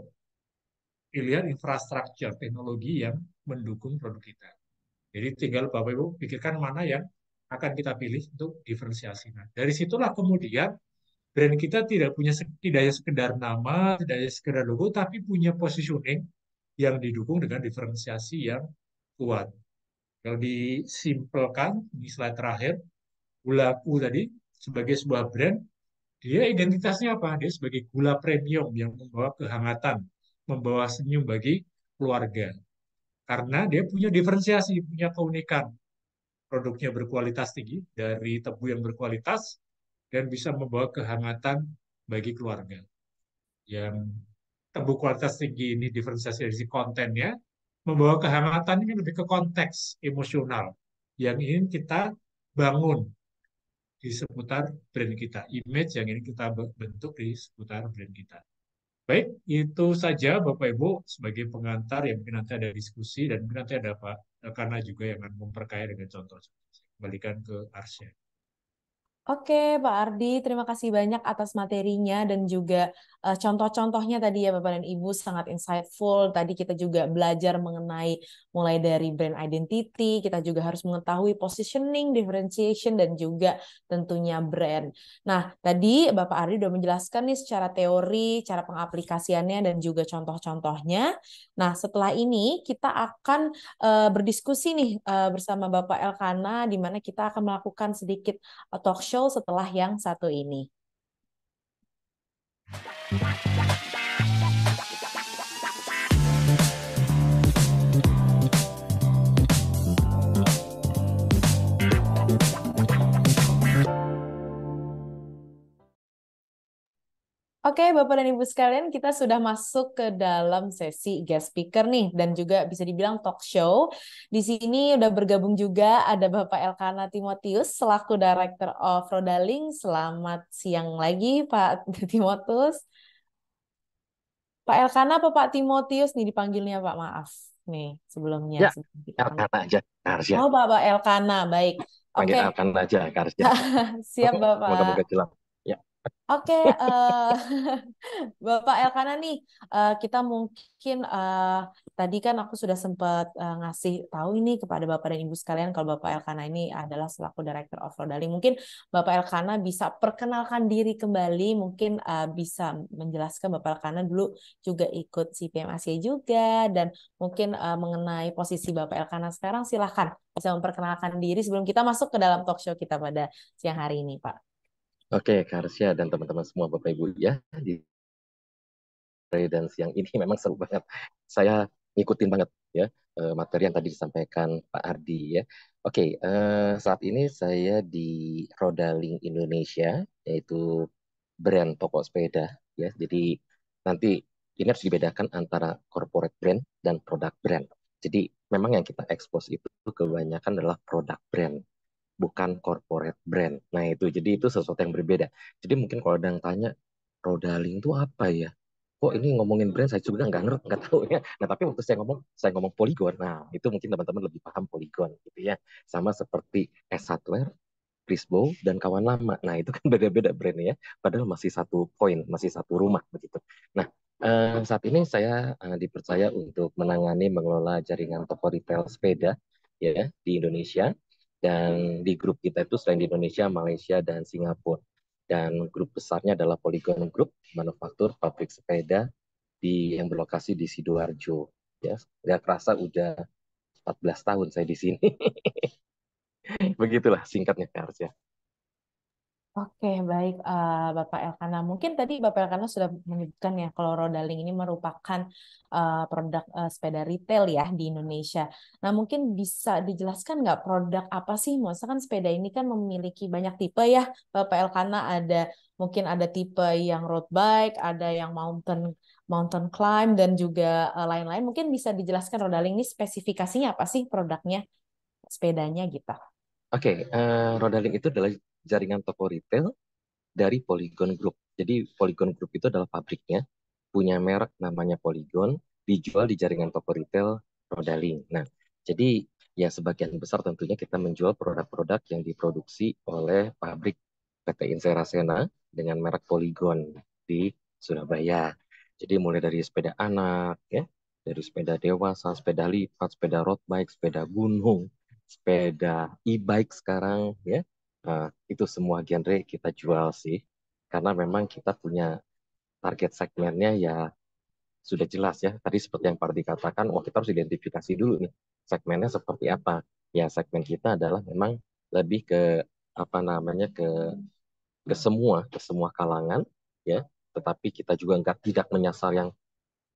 pilihan infrastruktur teknologi yang mendukung produk kita. Jadi tinggal Bapak Ibu pikirkan mana yang akan kita pilih untuk diferensiasi. Nah, dari situlah kemudian brand kita tidak hanya sekedar nama, tidak hanya sekedar logo, tapi punya positioning yang didukung dengan diferensiasi yang kuat. Kalau disimpelkan, di slide terakhir, Gulaku tadi sebagai sebuah brand, dia identitasnya apa? Dia sebagai gula premium yang membawa kehangatan, membawa senyum bagi keluarga. Karena dia punya diferensiasi, punya keunikan. Produknya berkualitas tinggi, dari tebu yang berkualitas, dan bisa membawa kehangatan bagi keluarga. Yang tebu kualitas tinggi ini diferensiasi dari sisi kontennya, membawa kehangatan ini lebih ke konteks emosional yang ingin kita bangun di seputar brand kita, image yang ingin kita bentuk di seputar brand kita. Baik, itu saja Bapak Ibu sebagai pengantar yang mungkin nanti ada diskusi dan mungkin nanti ada Pak Elkana juga yang akan memperkaya dengan contoh. Saya kembalikan ke Arsya. Oke, Pak Ardi, terima kasih banyak atas materinya dan juga contoh-contohnya tadi ya Bapak dan Ibu sangat insightful. Tadi kita juga belajar mengenai mulai dari brand identity, kita juga harus mengetahui positioning, differentiation, dan juga tentunya brand. Nah, tadi Bapak Ardi sudah menjelaskan nih secara teori, cara pengaplikasiannya, dan juga contoh-contohnya. Nah, setelah ini kita akan berdiskusi nih bersama Bapak Elkana, di mana kita akan melakukan sedikit talk show setelah yang satu ini. Oke, Bapak dan Ibu sekalian, kita sudah masuk ke dalam sesi guest speaker nih, dan juga bisa dibilang talk show. Di sini udah bergabung juga ada Bapak Elkana Timotius selaku Director of Rodaling. Selamat siang lagi, Pak Timotius. Pak Elkana apa Pak Timotius nih dipanggilnya, Pak? Maaf nih sebelumnya. Ya, Elkana aja, Karsya. Oh, Bapak Elkana, baik. Panggil Oke, Elkana aja, Karsya. siap Bapak. Moga-moga jelas. Ya. Oke, Bapak Elkana nih, kita mungkin tadi kan aku sudah sempat ngasih tahu ini kepada Bapak dan Ibu sekalian kalau Bapak Elkana ini adalah selaku Director of Rodaling. Mungkin Bapak Elkana bisa perkenalkan diri kembali, mungkin bisa menjelaskan Bapak Elkana dulu juga ikut CPM Asia juga, dan mungkin mengenai posisi Bapak Elkana sekarang, silahkan bisa memperkenalkan diri sebelum kita masuk ke dalam talk show kita pada siang hari ini, Pak. Oke, Karsya dan teman-teman semua Bapak Ibu ya, di sore dan siang ini memang seru banget. Saya ngikutin banget ya materi yang tadi disampaikan Pak Ardi ya. Oke, saat ini saya di Rodaling Indonesia, yaitu brand toko sepeda ya. Jadi nanti ini harus dibedakan antara corporate brand dan product brand. Jadi memang yang kita expose itu kebanyakan adalah product brand, bukan corporate brand. Nah itu, jadi itu sesuatu yang berbeda. Jadi mungkin kalau ada yang tanya, Rodaling itu apa ya? Kok ini ngomongin brand, saya juga nggak ngerti, nggak tahu ya. Nah tapi waktu saya ngomong Polygon, nah itu mungkin teman-teman lebih paham Polygon gitu ya. Sama seperti S Hardware, Crispo, dan kawan lama. Nah itu kan beda-beda brandnya ya. Padahal masih satu poin, masih satu rumah begitu. Nah saat ini saya dipercaya untuk menangani mengelola jaringan toko retail sepeda ya di Indonesia. Dan di grup kita itu selain di Indonesia, Malaysia, dan Singapura. Dan grup besarnya adalah Polygon Group, manufaktur pabrik sepeda yang berlokasi di Sidoarjo. Ya, nggak kerasa udah 14 tahun saya di sini. Begitulah singkatnya, Kak ya. Oke, baik Bapak Elkana. Mungkin tadi Bapak Elkana sudah menyebutkan ya kalau Rodaling ini merupakan produk sepeda retail ya di Indonesia. Nah, mungkin bisa dijelaskan nggak produk apa sih? Maksudnya kan sepeda ini kan memiliki banyak tipe ya, Bapak Elkana. Mungkin ada tipe yang road bike, ada yang mountain climb, dan juga lain-lain. Mungkin bisa dijelaskan Rodaling ini spesifikasinya apa sih produknya, sepedanya gitu. Oke, Rodaling itu adalah jaringan toko retail dari Polygon Group. Jadi Polygon Group itu adalah pabriknya, punya merek namanya Polygon, dijual di jaringan toko retail Rodaling. Nah, jadi ya sebagian besar tentunya kita menjual produk-produk yang diproduksi oleh pabrik PT Inserasena dengan merek Polygon di Surabaya. Jadi mulai dari sepeda anak, ya, dari sepeda dewasa, sepeda lipat, sepeda road bike, sepeda gunung, sepeda e-bike sekarang, ya, itu semua genre kita jual sih, karena memang kita punya target segmennya ya sudah jelas ya. Tadi seperti yang Pak dikatakan, wah kita harus identifikasi dulu nih segmennya seperti apa. Ya segmen kita adalah memang lebih ke apa namanya ke semua kalangan ya. Tetapi kita juga tidak menyasar yang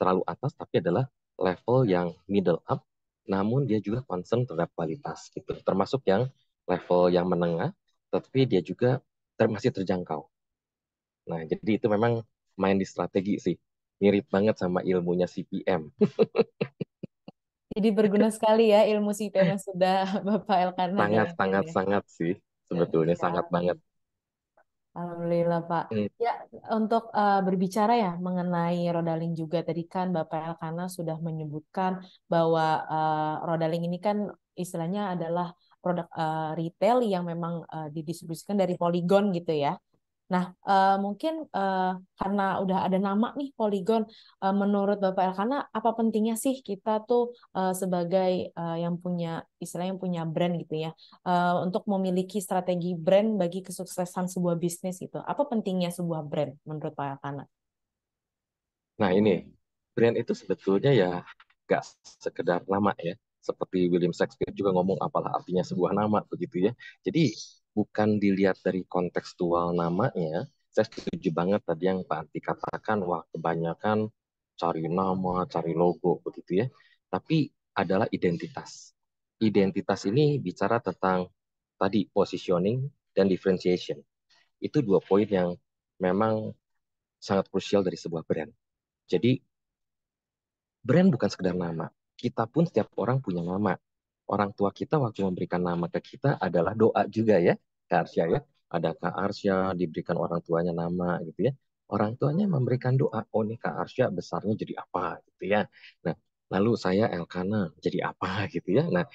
terlalu atas, tapi adalah level yang middle up, namun dia juga concern terhadap kualitas gitu. Termasuk yang level yang menengah, tapi dia juga masih terjangkau. Nah, jadi itu memang main di strategi sih. mirip banget sama ilmunya CPM. Jadi berguna sekali ya ilmu CPM yang sudah Bapak Elkana Sangat, jalankan sangat, ya. sangat sih. Sebetulnya sangat Ya, banget. Alhamdulillah Pak. Hmm. Ya, untuk berbicara ya mengenai Rodaling juga tadi kan Bapak Elkana sudah menyebutkan bahwa Rodaling ini kan istilahnya adalah produk retail yang memang didistribusikan dari Polygon gitu ya. Nah, mungkin karena udah ada nama nih Polygon, menurut Bapak Elkana, apa pentingnya sih kita tuh sebagai yang punya istilah yang punya brand gitu ya, untuk memiliki strategi brand bagi kesuksesan sebuah bisnis gitu. Apa pentingnya sebuah brand menurut Pak Elkana? Nah ini, brand itu sebetulnya ya gak sekedar nama ya. Seperti William Shakespeare juga ngomong apalah artinya sebuah nama begitu ya. Jadi bukan dilihat dari kontekstual namanya. Saya setuju banget tadi yang Pak Anti katakan, wah kebanyakan cari nama, cari logo begitu ya. Tapi adalah identitas. Identitas ini bicara tentang tadi positioning dan differentiation. Itu dua poin yang memang sangat krusial dari sebuah brand. Jadi brand bukan sekedar nama. Kita pun setiap orang punya nama. Orang tua kita waktu memberikan nama ke kita adalah doa juga ya, Kak Arsya ya. Ada Kak Arsya diberikan orang tuanya nama gitu ya. Orang tuanya memberikan doa, oh nih Kak Arsya besarnya jadi apa gitu ya. Nah, lalu saya Elkana jadi apa gitu ya. Nah,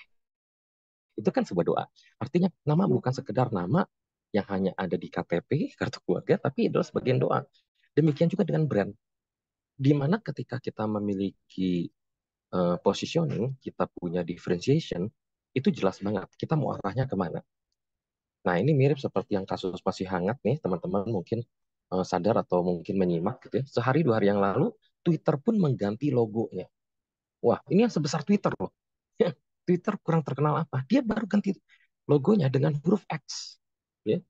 itu kan sebuah doa. Artinya nama bukan sekedar nama yang hanya ada di KTP, kartu keluarga, tapi adalah sebagian doa. Demikian juga dengan brand. Di mana ketika kita memiliki positioning, kita punya differentiation, itu jelas banget kita mau arahnya kemana. Nah, ini mirip seperti yang kasus masih hangat nih, teman-teman mungkin sadar atau mungkin menyimak gitu ya. Sehari dua hari yang lalu, Twitter pun mengganti logonya. Wah, ini yang sebesar Twitter loh. Twitter kurang terkenal apa? Dia baru ganti logonya dengan huruf X. Ya,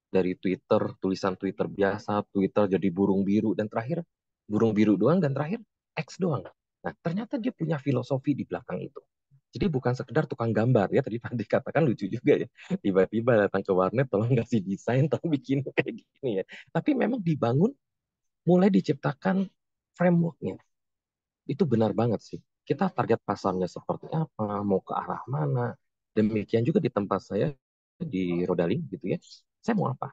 dari Twitter, tulisan Twitter biasa, Twitter jadi burung biru, dan terakhir burung biru doang, dan terakhir X doang. Nah, ternyata dia punya filosofi di belakang itu. Jadi bukan sekedar tukang gambar ya, tadi Pak dikatakan lucu juga ya. Tiba-tiba datang ke warnet, tolong kasih desain, tolong bikin kayak gini ya. Tapi memang dibangun, mulai diciptakan frameworknya. Itu benar banget sih. Kita target pasarnya seperti apa, mau ke arah mana. Demikian juga di tempat saya, di Rodaling gitu ya. Saya mau apa?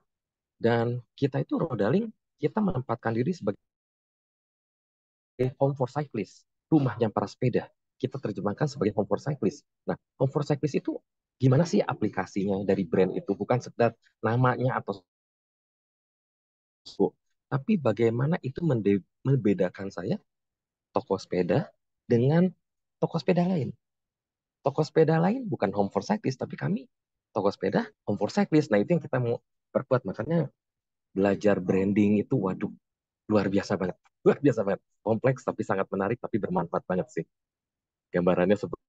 Dan kita itu Rodaling, kita menempatkan diri sebagai home for cyclist, rumahnya para sepeda. Kita terjemahkan sebagai home for cyclist. Nah, home for cyclist itu gimana sih aplikasinya dari brand itu? Bukan sekedar namanya atau tapi bagaimana itu membedakan saya, toko sepeda, dengan toko sepeda lain. Toko sepeda lain bukan home for cyclist, tapi kami toko sepeda home for cyclist. Nah, itu yang kita mau perkuat. Makanya belajar branding itu, waduh, luar biasa banget. Luar biasa banget. Kompleks tapi sangat menarik, tapi bermanfaat banget sih. Gambarannya seperti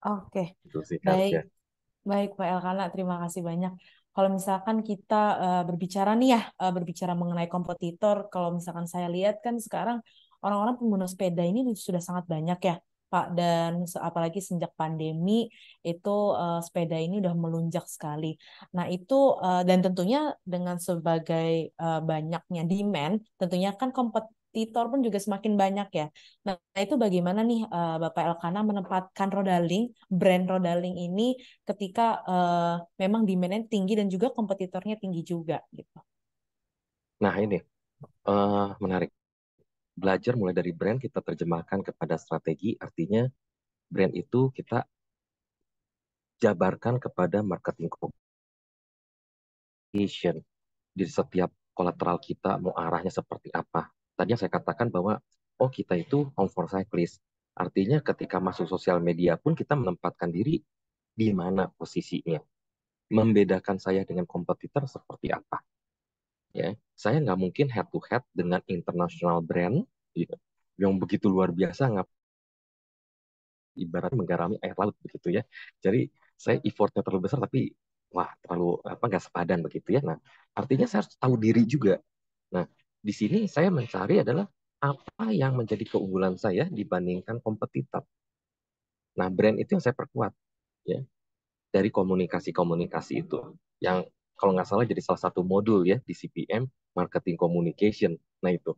Oke, itu sih, Kak baik. Arsya. Baik, Pak Elkana, terima kasih banyak. Kalau misalkan kita berbicara nih ya, berbicara mengenai kompetitor, kalau misalkan saya lihat kan sekarang orang-orang pengguna sepeda ini sudah sangat banyak ya, Pak. Dan apalagi sejak pandemi itu sepeda ini udah melunjak sekali. Nah itu dan tentunya dengan sebagai banyaknya demand, tentunya kan kompetitor pun juga semakin banyak ya. Nah itu bagaimana nih Bapak Elkana menempatkan Rodaling, brand Rodaling ini ketika memang demand-nya tinggi dan juga kompetitornya tinggi juga gitu. Nah, ini menarik. Belajar mulai dari brand, kita terjemahkan kepada strategi, artinya brand itu kita jabarkan kepada marketing communication. Di setiap kolateral kita mau arahnya seperti apa. Tadi yang saya katakan bahwa, oh kita itu home for cyclist. Artinya ketika masuk sosial media pun kita menempatkan diri di mana posisinya. Membedakan saya dengan kompetitor seperti apa. Ya, saya nggak mungkin head to head dengan international brand ya, yang begitu luar biasa, nggak ibarat menggarami air laut begitu ya. Jadi saya effortnya terlalu besar tapi wah terlalu apa nggak sepadan begitu ya. Nah, artinya saya harus tahu diri juga. Nah, di sini saya mencari adalah apa yang menjadi keunggulan saya dibandingkan kompetitor. Nah, brand itu yang saya perkuat ya dari komunikasi-komunikasi itu yang kalau nggak salah jadi salah satu modul ya di CPM marketing communication. Nah, itu.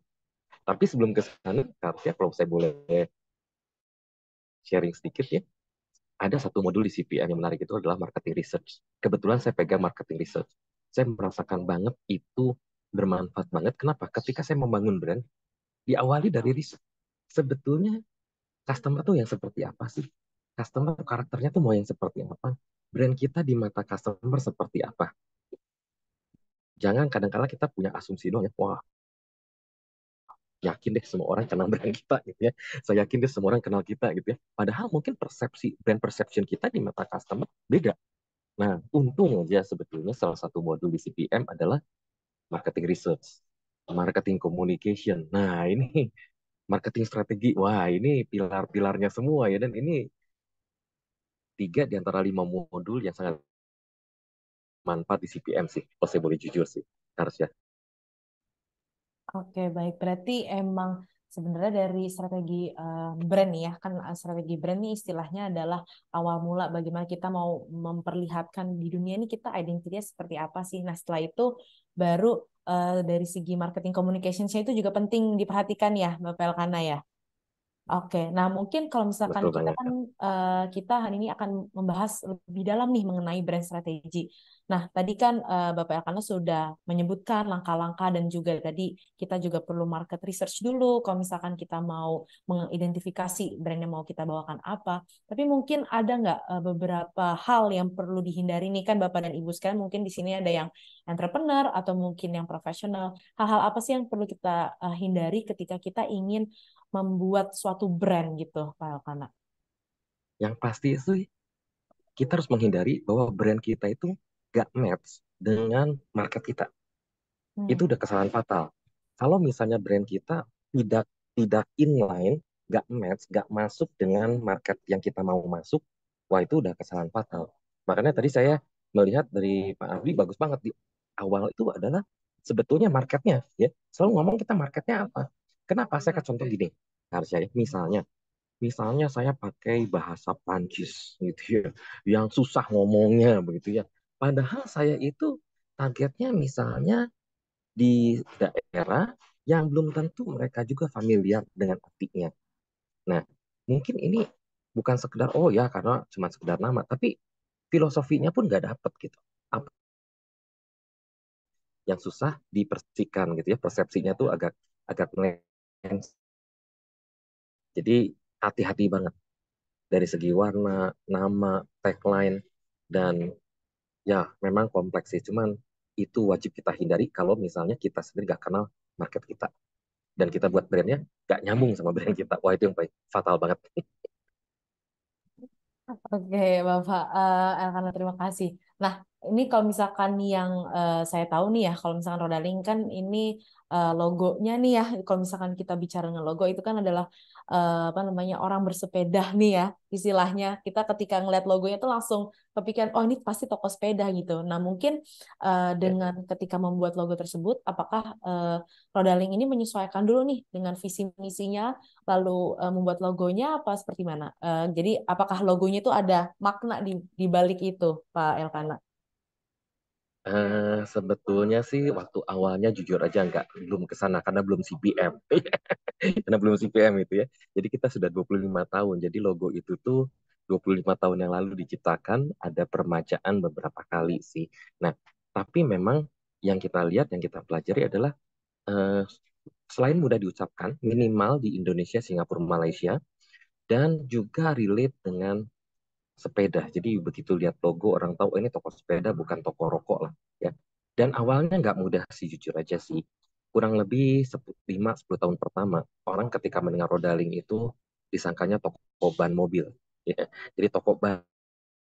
Tapi sebelum ke sana, harusnya kalau saya boleh sharing sedikit ya, ada satu modul di CPM yang menarik itu adalah marketing research. Kebetulan saya pegang marketing research. Saya merasakan banget itu bermanfaat banget. Kenapa? Ketika saya membangun brand, diawali dari riset. Sebetulnya customer tuh yang seperti apa sih? Customer karakternya tuh mau yang seperti apa? Brand kita di mata customer seperti apa? Jangan kadang-kala kita punya asumsi doang ya. Wah, yakin deh semua orang kenal brand kita gitu ya. Saya yakin deh semua orang kenal kita gitu ya. Padahal mungkin persepsi brand perception kita di mata customer beda. Nah, untung aja sebetulnya salah satu modul di CPM adalah marketing research, marketing communication. Nah, ini marketing strategi. Wah, ini pilar-pilarnya semua ya. Dan ini 3 di antara 5 modul yang sangat manfaat di CPM sih. Kalau saya boleh jujur sih, harusnya. Oke, baik. Berarti emang sebenarnya dari strategi brand nih ya, kan strategi brand nih istilahnya adalah awal mula bagaimana kita mau memperlihatkan di dunia ini kita identitasnya seperti apa sih. Nah, setelah itu baru dari segi marketing communication-nya itu juga penting diperhatikan ya, Bapak Elkana ya. Oke, nah mungkin kalau misalkan Betul kita banget. kan kita hari ini akan membahas lebih dalam nih mengenai brand strategi. Nah, tadi kan Bapak Elkana sudah menyebutkan langkah-langkah dan juga tadi kita juga perlu market research dulu kalau misalkan kita mau mengidentifikasi brand yang mau kita bawakan apa. Tapi mungkin ada nggak beberapa hal yang perlu dihindari nih kan Bapak dan Ibu sekalian mungkin di sini ada yang entrepreneur atau mungkin yang profesional. Hal-hal apa sih yang perlu kita hindari ketika kita ingin membuat suatu brand gitu, Pak Elkana? Yang pasti sih kita harus menghindari bahwa brand kita itu gak match dengan market kita. Hmm. Itu udah kesalahan fatal. Kalau misalnya brand kita tidak tidak inline, gak match, gak masuk dengan market yang kita mau masuk, wah itu udah kesalahan fatal. Makanya tadi saya melihat dari Pak Ardi bagus banget di awal itu adalah sebetulnya marketnya ya. Selalu ngomong kita marketnya apa? Kenapa? Saya kasih contoh gini. Harusnya ya, misalnya saya pakai bahasa Prancis gitu ya, yang susah ngomongnya begitu ya. Padahal saya itu targetnya misalnya di daerah yang belum tentu mereka juga familiar dengan artinya. Nah, mungkin ini bukan sekedar oh ya karena cuma sekedar nama, tapi filosofinya pun nggak dapet gitu. Apa yang susah dipersepsikan gitu ya, persepsinya tuh agak agak melenceng. Jadi hati-hati banget dari segi warna, nama, tagline, dan ya memang kompleks sih. Cuman itu wajib kita hindari kalau misalnya kita sendiri nggak kenal market kita. Dan kita buat brandnya nggak nyambung sama brand kita. Wah itu yang paling fatal banget. Oke, Bapak Elkana, terima kasih. Nah, ini kalau misalkan yang saya tahu nih ya, kalau misalkan Rodaling kan ini logonya nih ya, kalau misalkan kita bicara dengan logo itu kan adalah apa namanya orang bersepeda nih ya, istilahnya. Kita ketika ngeliat logonya itu langsung kepikiran, oh ini pasti toko sepeda gitu. Nah, mungkin Ya. dengan ketika membuat logo tersebut, apakah Rodaling ini menyesuaikan dulu nih dengan visi misinya lalu membuat logonya apa seperti mana? Jadi apakah logonya itu ada makna di balik itu, Pak Elkana? Sebetulnya sih waktu awalnya jujur aja nggak belum ke sana karena belum CPM. Karena belum CPM itu ya. Jadi kita sudah 25 tahun. Jadi logo itu tuh 25 tahun yang lalu diciptakan, ada permajaan beberapa kali sih. Nah, tapi memang yang kita lihat, yang kita pelajari adalah eh, selain mudah diucapkan, minimal di Indonesia, Singapura, Malaysia, dan juga relate dengan sepeda. Jadi begitu lihat logo orang tahu ini toko sepeda bukan toko rokok lah ya. Dan awalnya nggak mudah sih jujur aja sih. Kurang lebih 5-10 tahun pertama orang ketika mendengar Rodaling itu disangkanya toko ban mobil ya. Jadi toko ban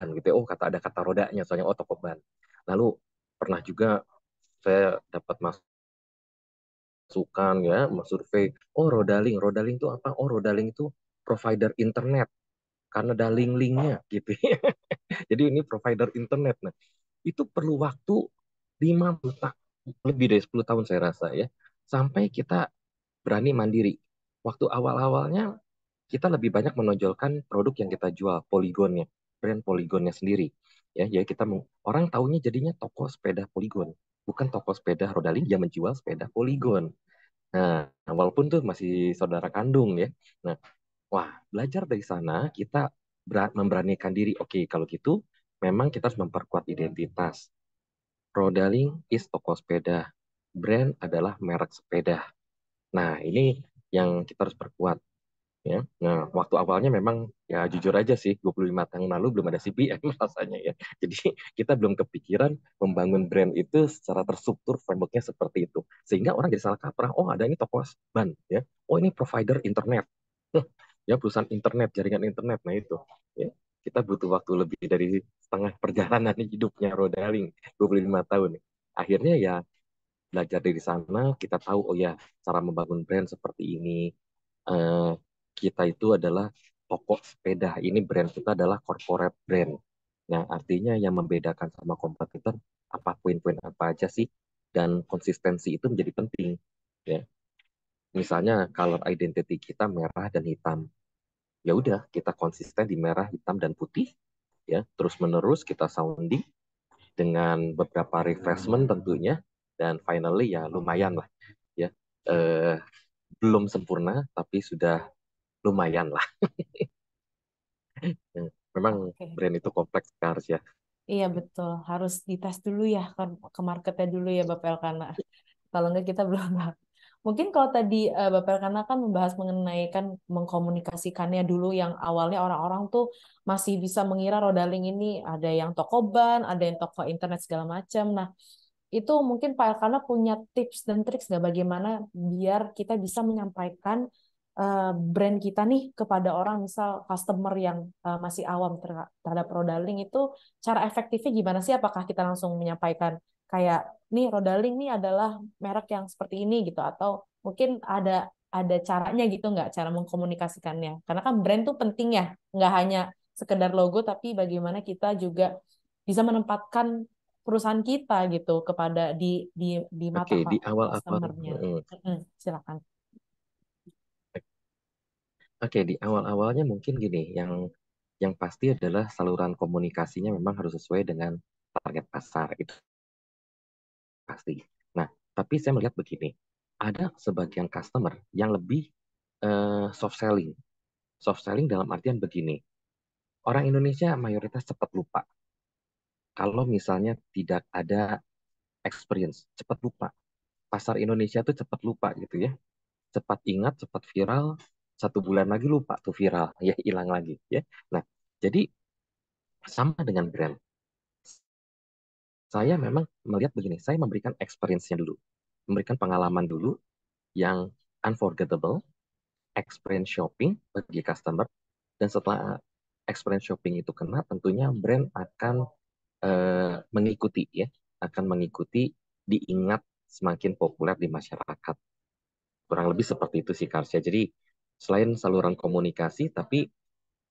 gitu ya. Oh kata ada kata rodanya soalnya oh toko ban. Lalu pernah juga saya dapat masukan ya, survei. Oh Rodaling, Rodaling itu apa? Oh Rodaling itu provider internet karena ada link-linknya gitu. Jadi ini provider internet. Nah, itu perlu waktu 50 tahun, lebih dari 10 tahun saya rasa ya. Sampai kita berani mandiri. Waktu awal-awalnya kita lebih banyak menonjolkan produk yang kita jual, poligonnya, brand poligonnya sendiri. Ya kita orang taunya jadinya toko sepeda poligon, bukan toko sepeda Rodaling yang menjual sepeda poligon. Nah, walaupun tuh masih saudara kandung ya. Nah, wah, belajar dari sana kita memberanikan diri. Oke, kalau gitu memang kita harus memperkuat identitas. Rodaling is toko sepeda. Brand adalah merek sepeda. Nah, ini yang kita harus perkuat ya. Nah, waktu awalnya memang ya jujur aja sih 25 tahun lalu belum ada CPM rasanya ya. Jadi kita belum kepikiran membangun brand itu secara terstruktur frameworknya seperti itu. Sehingga orang jadi salah kaprah, oh ada ini toko ban ya. Oh ini provider internet. Ya perusahaan internet, jaringan internet. Nah itu ya. Kita butuh waktu lebih dari setengah perjalanan hidupnya Rodaling 25 tahun. Akhirnya ya belajar dari sana, kita tahu oh ya cara membangun brand seperti ini. Eh, kita itu adalah toko sepeda. Ini brand kita adalah corporate brand. Nah, artinya yang membedakan sama kompetitor apa poin-poin apa aja sih dan konsistensi itu menjadi penting. Ya, misalnya color identity kita merah dan hitam. Ya udah, kita konsisten di merah, hitam dan putih. Ya, terus-menerus kita sounding dengan beberapa refreshment tentunya dan finally ya lumayan lah ya. Eh, belum sempurna tapi sudah lumayan lah. Memang Oke. brand itu kompleks harus ya. Iya betul, harus dites dulu ya ke marketnya dulu ya Bapak Elkana. Kalau enggak kita belum tahu. Mungkin kalau tadi Bapak Elkana kan membahas mengenai kan mengkomunikasikannya dulu yang awalnya orang-orang tuh masih bisa mengira Rodaling ini ada yang toko ban, ada yang toko internet segala macam. Nah, itu mungkin Pak Elkana punya tips dan triks nggak bagaimana biar kita bisa menyampaikan brand kita nih kepada orang misal customer yang masih awam terhadap Rodaling itu cara efektifnya gimana sih? Apakah kita langsung menyampaikan kayak nih Rodaling nih adalah merek yang seperti ini gitu atau mungkin ada caranya gitu nggak cara mengkomunikasikannya? Karena kan brand tuh penting ya, nggak hanya sekedar logo tapi bagaimana kita juga bisa menempatkan perusahaan kita gitu kepada di mata Oke, di awal-awal customernya. Silakan. oke, di awal-awalnya mungkin gini, yang pasti adalah saluran komunikasinya memang harus sesuai dengan target pasar itu pasti. Nah, tapi saya melihat begini, ada sebagian customer yang lebih soft selling. Soft selling dalam artian begini, orang Indonesia mayoritas cepat lupa. Kalau misalnya tidak ada experience, cepat lupa. Pasar Indonesia tuh cepat lupa gitu ya. Cepat ingat, cepat viral, 1 bulan lagi lupa tuh viral, ya hilang lagi ya. Nah, jadi sama dengan brand. Saya memang melihat begini, saya memberikan experience-nya dulu. Memberikan pengalaman dulu yang unforgettable, experience shopping bagi customer, dan setelah experience shopping itu kena, tentunya brand akan mengikuti ya, akan mengikuti diingat semakin populer di masyarakat. Kurang lebih seperti itu sih Karsya. Jadi selain saluran komunikasi, tapi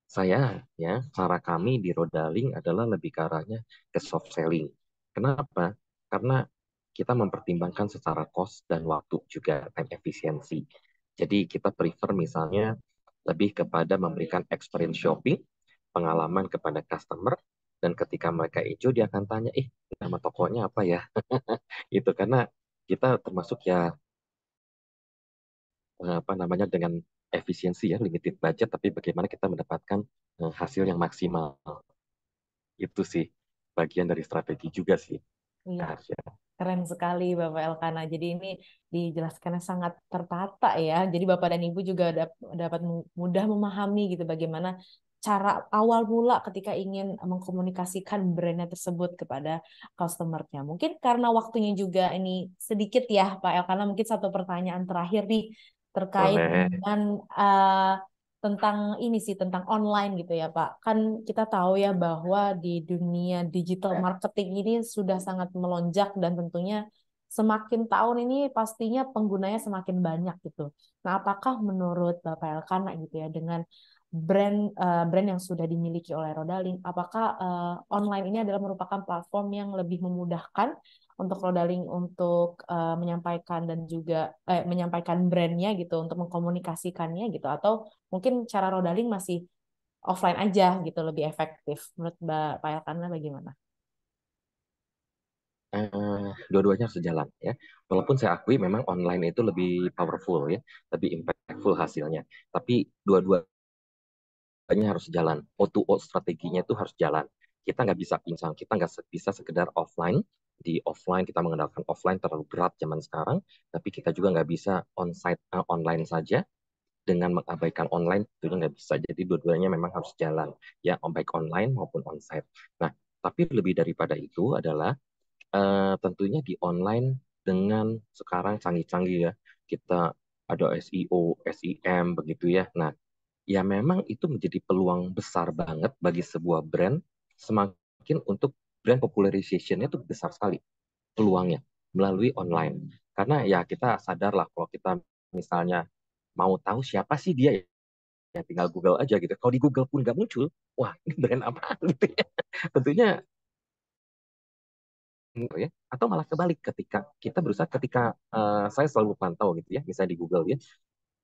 saya ya cara kami di Rodaling adalah lebih ke arahnya ke soft selling. Kenapa? Karena kita mempertimbangkan secara cost dan waktu juga time efisiensi. Jadi kita prefer misalnya lebih kepada memberikan experience shopping, pengalaman kepada customer, dan ketika mereka hijau dia akan tanya, nama tokonya apa ya? Itu karena kita termasuk ya apa namanya dengan efisiensi ya limited budget tapi bagaimana kita mendapatkan hasil yang maksimal itu sih bagian dari strategi juga sih Iya, Arsya. keren sekali Bapak Elkana. Jadi ini dijelaskannya sangat tertata ya. Jadi Bapak dan Ibu juga dapat mudah memahami gitu bagaimana cara awal mula ketika ingin mengkomunikasikan brandnya tersebut kepada customer-nya. Mungkin karena waktunya juga ini sedikit ya Pak Elkana, mungkin satu pertanyaan terakhir nih terkait Boleh. dengan tentang ini sih, tentang online gitu ya Pak. Kan kita tahu ya bahwa di dunia digital marketing ini sudah sangat melonjak dan tentunya semakin tahun ini pastinya penggunanya semakin banyak gitu. Nah, apakah menurut Bapak Elkana gitu ya dengan brand yang sudah dimiliki oleh Rodaling, apakah online ini adalah merupakan platform yang lebih memudahkan untuk Rodaling untuk menyampaikan dan juga menyampaikan brandnya gitu untuk mengkomunikasikannya gitu atau mungkin cara Rodaling masih offline aja gitu lebih efektif menurut Mbak Pak Elkana bagaimana? dua-duanya harus jalan ya. Walaupun saya akui memang online itu lebih powerful ya, lebih impactful hasilnya. Tapi dua-duanya harus jalan. O2O strateginya itu harus jalan. Kita nggak bisa pincang, kita nggak bisa sekedar offline. Di offline kita mengandalkan offline terlalu berat zaman sekarang, tapi kita juga nggak bisa onsite online saja dengan mengabaikan online tentunya nggak bisa. Jadi dua-duanya memang harus jalan ya, baik online maupun onsite. Nah, tapi lebih daripada itu adalah tentunya di online dengan sekarang canggih-canggih ya. Kita ada SEO, SEM begitu ya. Nah, ya memang itu menjadi peluang besar banget bagi sebuah brand, semakin untuk brand popularization-nya itu besar sekali peluangnya melalui online. Karena ya kita sadar lah kalau kita misalnya mau tahu siapa sih dia, ya tinggal Google aja gitu. Kalau di Google pun nggak muncul, wah ini brand apa gitu ya. Tentunya gitu ya. Atau malah kebalik ketika kita berusaha, ketika saya selalu pantau gitu ya, misalnya di Google ya,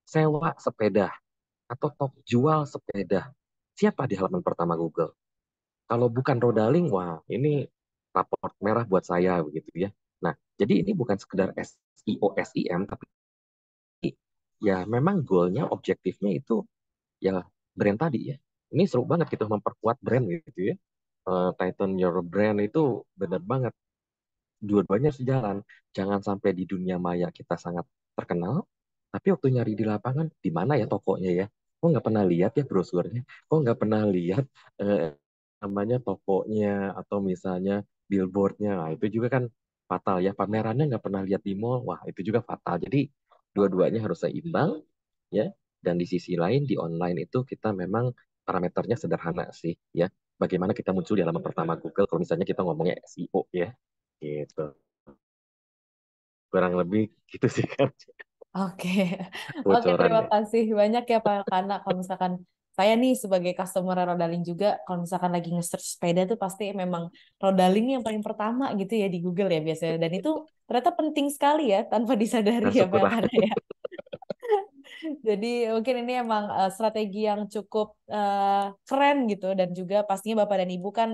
sewa sepeda atau jual sepeda. Siapa di halaman pertama Google? Kalau bukan Rodaling, wah ini raport merah buat saya begitu ya. Nah, jadi ini bukan sekedar SEO, SEM, tapi ya memang goalnya, objektifnya itu ya brand tadi ya. Ini seru banget gitu memperkuat brand gitu ya. Tighten your brand itu benar banget. Dua-duanya sejalan. Jangan sampai di dunia maya kita sangat terkenal, tapi waktu nyari di lapangan, di mana ya tokonya ya? Kok nggak pernah lihat ya brosurnya? Kok nggak pernah lihat namanya tokonya atau misalnya billboardnya? Nah, itu juga kan fatal ya. Pamerannya nggak pernah lihat di mall, wah itu juga fatal. Jadi dua-duanya harus seimbang ya. Dan di sisi lain di online itu kita memang parameternya sederhana sih ya. Bagaimana kita muncul di halaman pertama Google kalau misalnya kita ngomongnya SEO ya. Gitu. Kurang lebih gitu sih kan Oke, oke, terima bocorannya. kasih banyak ya Pak. Karena kalau misalkan saya nih sebagai customer Rodaling juga, kalau misalkan lagi nge-search sepeda tuh pasti memang Rodaling yang paling pertama gitu ya di Google ya biasanya. Dan itu ternyata penting sekali ya tanpa disadari Nah, ya Pak syukurlah. karena ya. Jadi mungkin ini emang strategi yang cukup keren gitu dan juga pastinya Bapak dan Ibu kan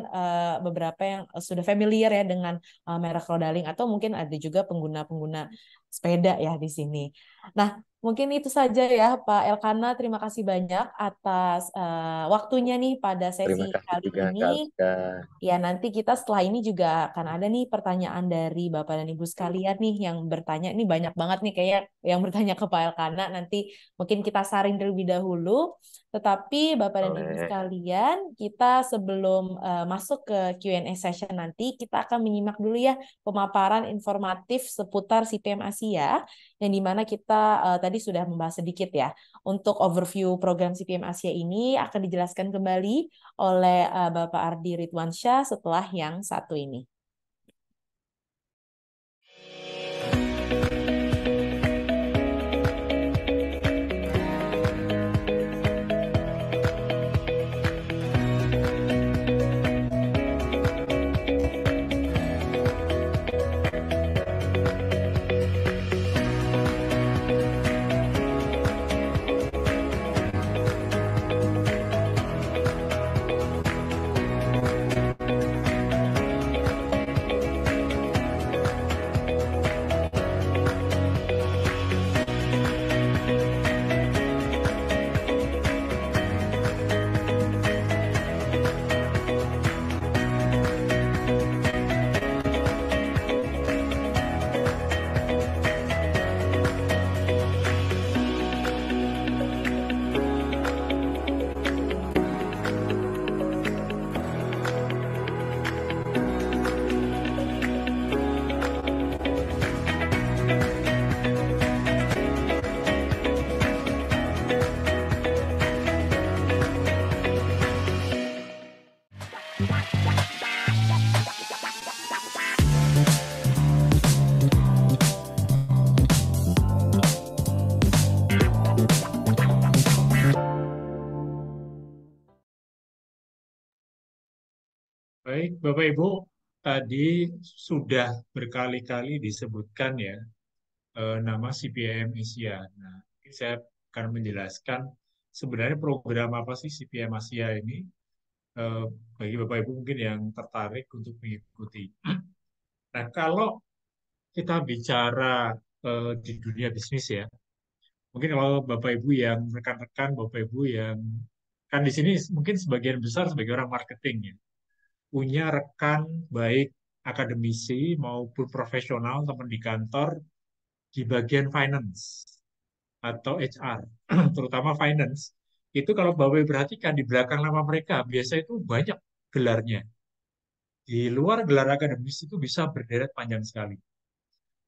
beberapa yang sudah familiar ya dengan merek Rodaling atau mungkin ada juga pengguna-pengguna sepeda ya di sini. Nah, mungkin itu saja ya Pak Elkana. Terima kasih banyak atas waktunya nih pada sesi Terima kasih kali juga ini. Kak Azka. Ya, nanti kita setelah ini juga akan ada nih pertanyaan dari Bapak dan Ibu sekalian nih yang bertanya. Ini banyak banget nih kayak yang bertanya ke Pak Elkana. Nanti mungkin kita saring terlebih dahulu. Tetapi Bapak dan Ibu Boleh. sekalian, kita sebelum masuk ke Q&A session nanti, kita akan menyimak dulu ya pemaparan informatif seputar CPM Asia, yang dimana kita tadi sudah membahas sedikit ya. Untuk overview program CPM Asia ini akan dijelaskan kembali oleh Bapak Ardi Ridwansyah setelah yang satu ini. Baik, Bapak Ibu, tadi sudah berkali-kali disebutkan ya nama CPM Asia. Nah, saya akan menjelaskan sebenarnya program apa sih CPM Asia ini bagi Bapak Ibu mungkin yang tertarik untuk mengikuti. Nah, kalau kita bicara di dunia bisnis ya, mungkin kalau Bapak Ibu yang rekan-rekan, Bapak Ibu yang kan di sini mungkin sebagian besar sebagai orang marketing ya, punya rekan baik akademisi maupun profesional teman di kantor di bagian finance atau HR, terutama finance. Itu kalau Bapak Ibu perhatikan di belakang nama mereka, biasa itu banyak gelarnya. Di luar gelar akademis itu bisa berderet panjang sekali.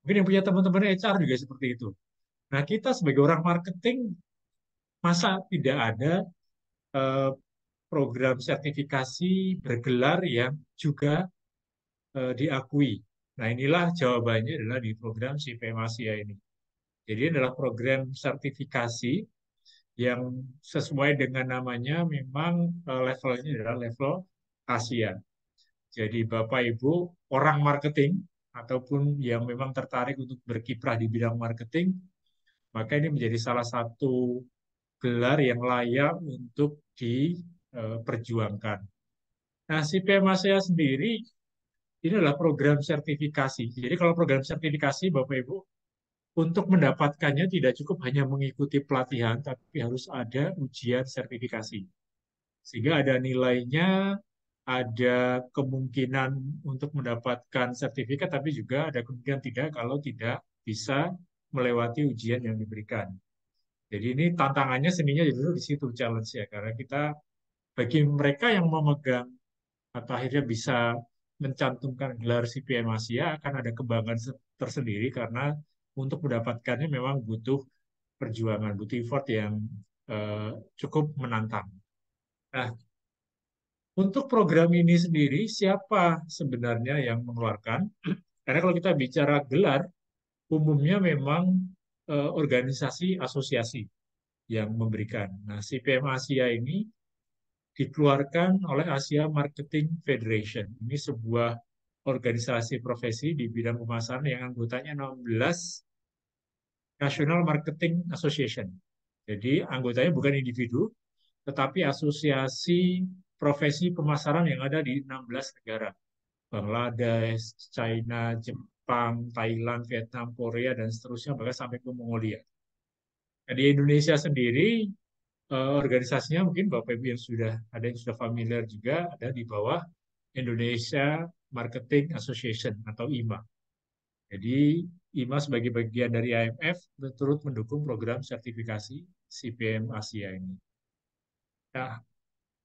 Mungkin yang punya teman-teman HR juga seperti itu. Nah, kita sebagai orang marketing, masa tidak ada eh, program sertifikasi bergelar yang juga diakui. Nah, inilah jawabannya adalah di program CPM Asia ini. Jadi ini adalah program sertifikasi yang sesuai dengan namanya memang levelnya adalah level Asia. Jadi Bapak Ibu orang marketing ataupun yang memang tertarik untuk berkiprah di bidang marketing, maka ini menjadi salah satu gelar yang layak untuk diperjuangkan. Nah, CPM Asia sendiri ini adalah program sertifikasi. Jadi kalau program sertifikasi Bapak Ibu untuk mendapatkannya tidak cukup hanya mengikuti pelatihan, tapi harus ada ujian sertifikasi. Sehingga ada nilainya, ada kemungkinan untuk mendapatkan sertifikat, tapi juga ada kemungkinan tidak kalau tidak bisa melewati ujian yang diberikan. Jadi ini tantangannya seninya justru di situ challenge ya, karena kita bagi mereka yang memegang atau akhirnya bisa mencantumkan gelar CPM Asia akan ada kebanggaan tersendiri karena untuk mendapatkannya memang butuh perjuangan, butuh effort yang eh, cukup menantang. Nah, untuk program ini sendiri, siapa sebenarnya yang mengeluarkan? Karena kalau kita bicara gelar, umumnya memang organisasi asosiasi yang memberikan. Nah, CPM Asia ini dikeluarkan oleh Asia Marketing Federation. Ini sebuah organisasi profesi di bidang pemasaran yang anggotanya 16 National Marketing Association. Jadi anggotanya bukan individu, tetapi asosiasi profesi pemasaran yang ada di 16 negara. Bangladesh, China, Jepang, Thailand, Vietnam, Korea, dan seterusnya, bahkan sampai ke Mongolia. Nah, di Indonesia sendiri, organisasinya mungkin Bapak Ibu yang sudah ada yang sudah familiar juga, ada di bawah Indonesia Marketing Association atau IMA. Jadi IMA sebagai bagian dari IMF turut mendukung program sertifikasi CPM Asia ini. Nah,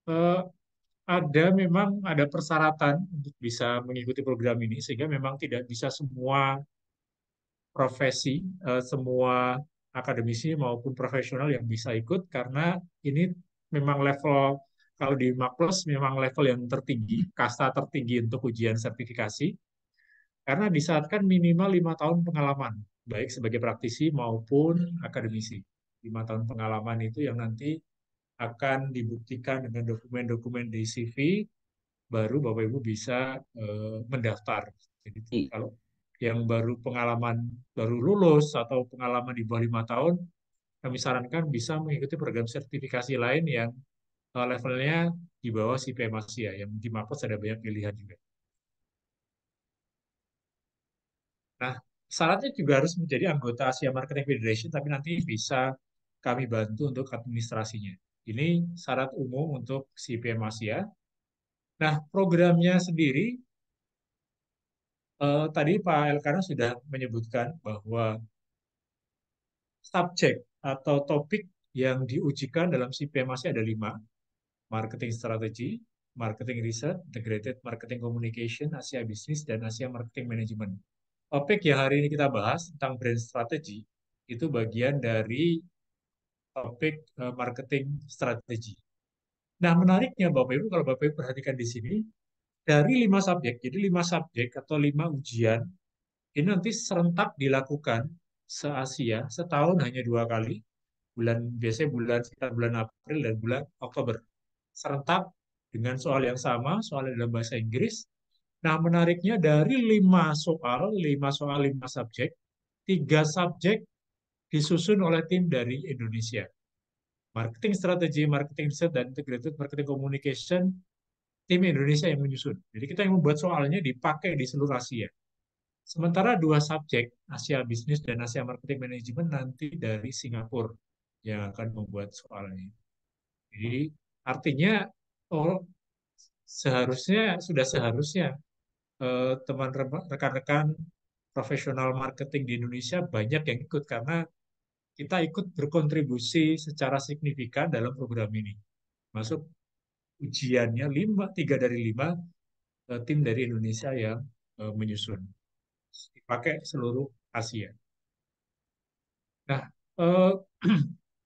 eh, memang ada persyaratan untuk bisa mengikuti program ini sehingga memang tidak bisa semua profesi, semua akademisi maupun profesional yang bisa ikut karena ini memang level kalau di Makplos memang level yang tertinggi, kasta tertinggi untuk ujian sertifikasi karena disyaratkan minimal 5 tahun pengalaman baik sebagai praktisi maupun akademisi. 5 tahun pengalaman itu yang nanti akan dibuktikan dengan dokumen-dokumen di CV, baru Bapak Ibu bisa mendaftar. Jadi kalau yang baru pengalaman baru lulus atau pengalaman di bawah 5 tahun, kami sarankan bisa mengikuti program sertifikasi lain yang levelnya di bawah CPM Asia, yang di Mapes ada banyak pilihan juga. Nah, syaratnya juga harus menjadi anggota Asia Marketing Federation, tapi nanti bisa kami bantu untuk administrasinya. Ini syarat umum untuk CPM Asia. Nah, programnya sendiri, tadi Pak Elkana sudah menyebutkan bahwa subjek atau topik yang diujikan dalam CPM Asia ada 5. Marketing Strategy, Marketing Research, Integrated Marketing Communication, Asia Business, dan Asia Marketing Management. Topik yang hari ini kita bahas tentang brand strategy itu bagian dari topik marketing strategi. Nah, menariknya Bapak Ibu, kalau Bapak Ibu perhatikan di sini, dari 5 subjek, jadi 5 subjek atau 5 ujian, ini nanti serentak dilakukan se-Asia, setahun hanya 2 kali, biasanya sekitar bulan April dan bulan Oktober. Serentak dengan soal yang sama, soal dalam bahasa Inggris. Nah, menariknya dari 5 soal, 5 subjek, 3 subjek disusun oleh tim dari Indonesia. Marketing strategi, marketing research, dan integrated marketing communication, tim Indonesia yang menyusun. Jadi kita yang membuat soalnya dipakai di seluruh Asia. Sementara dua subjek, Asia Business dan Asia Marketing Management nanti dari Singapura yang akan membuat soalnya. Jadi artinya oh, seharusnya teman rekan-rekan profesional marketing di Indonesia banyak yang ikut karena kita ikut berkontribusi secara signifikan dalam program ini. Masuk ujiannya 3 dari 5 tim dari Indonesia yang menyusun. Dipakai seluruh Asia. Nah, eh,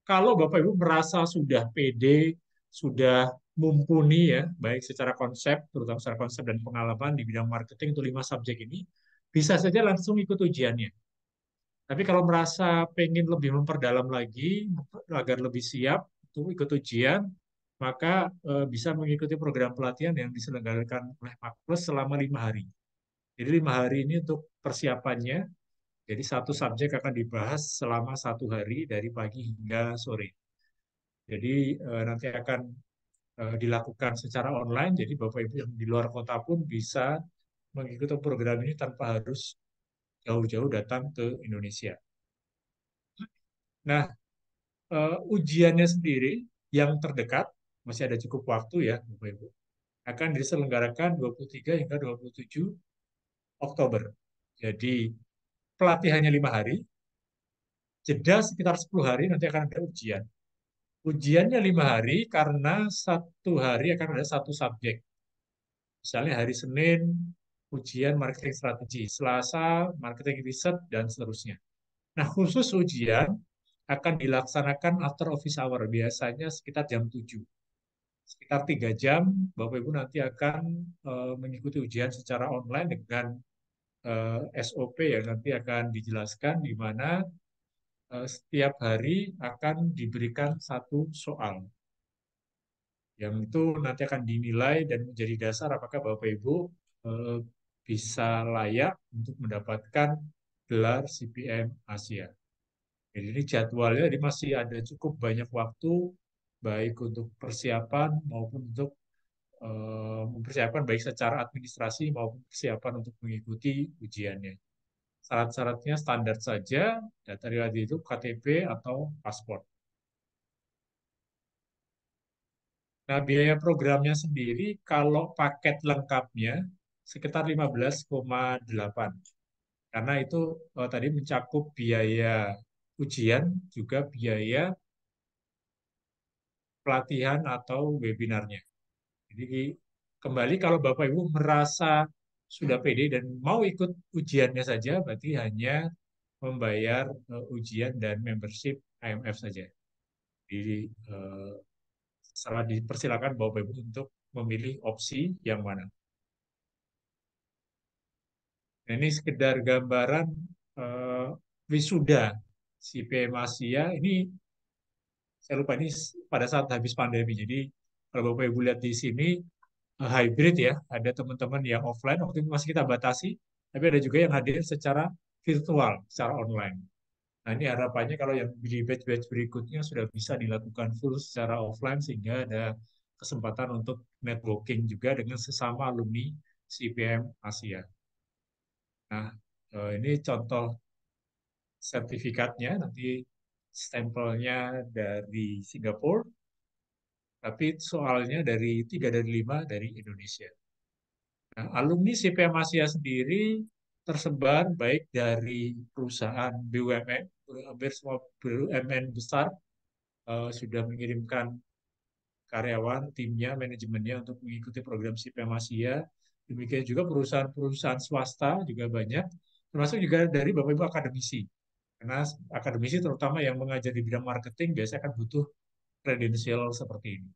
kalau Bapak Ibu merasa sudah pede, sudah mumpuni ya, baik secara konsep, terutama secara konsep dan pengalaman di bidang marketing untuk 5 subjek ini, bisa saja langsung ikut ujiannya. Tapi kalau merasa pengen lebih memperdalam lagi, agar lebih siap untuk ikut ujian, maka bisa mengikuti program pelatihan yang diselenggarakan oleh Makpres selama 5 hari. Jadi 5 hari ini untuk persiapannya, jadi satu subjek akan dibahas selama 1 hari dari pagi hingga sore. Jadi nanti akan dilakukan secara online, jadi Bapak Ibu yang di luar kota pun bisa mengikuti program ini tanpa harus jauh-jauh datang ke Indonesia. Nah, ujiannya sendiri yang terdekat, masih ada cukup waktu ya Bapak Ibu, akan diselenggarakan 23 hingga 27 Oktober. Jadi pelatihannya 5 hari, jeda sekitar 10 hari nanti akan ada ujian. Ujiannya 5 hari karena 1 hari akan ada satu subjek. Misalnya hari Senin, ujian marketing strategi, Selasa, marketing riset, dan seterusnya. Nah, khusus ujian akan dilaksanakan after office hour, biasanya sekitar jam 7. Sekitar 3 jam, Bapak Ibu nanti akan mengikuti ujian secara online dengan SOP yang nanti akan dijelaskan, di mana setiap hari akan diberikan satu soal. Yang itu nanti akan dinilai dan menjadi dasar apakah Bapak Ibu bisa layak untuk mendapatkan gelar CPM Asia. Jadi ini jadwalnya jadi masih ada cukup banyak waktu, baik untuk persiapan maupun untuk mempersiapkan baik secara administrasi maupun persiapan untuk mengikuti ujiannya. Syarat-syaratnya standar saja, data real itu KTP atau paspor. Nah, biaya programnya sendiri kalau paket lengkapnya sekitar 15,8. Karena itu tadi mencakup biaya ujian, juga biaya pelatihan atau webinarnya. Jadi kembali kalau Bapak Ibu merasa sudah pede dan mau ikut ujiannya saja, berarti hanya membayar ujian dan membership IMF saja. Jadi salah dipersilakan Bapak Ibu untuk memilih opsi yang mana. Nah, ini sekedar gambaran wisuda CPM Asia. Ini saya lupa, ini pada saat habis pandemi. Jadi kalau Bapak Ibu lihat di sini hybrid ya, ada teman-teman yang offline waktu itu masih kita batasi, tapi ada juga yang hadir secara virtual, secara online. Nah, ini harapannya kalau yang di batch-batch berikutnya sudah bisa dilakukan full secara offline sehingga ada kesempatan untuk networking juga dengan sesama alumni CPM Asia. Nah, ini contoh sertifikatnya, nanti stempelnya dari Singapura, tapi soalnya dari 3 dari 5 dari Indonesia. Nah, alumni CPM Asia sendiri tersebar baik dari perusahaan BUMN, hampir semua BUMN besar sudah mengirimkan karyawan, timnya, manajemennya untuk mengikuti program CPM Asia. Demikian juga perusahaan-perusahaan swasta juga banyak, termasuk juga dari Bapak Ibu akademisi. Karena akademisi terutama yang mengajar di bidang marketing biasanya akan butuh kredensial seperti ini.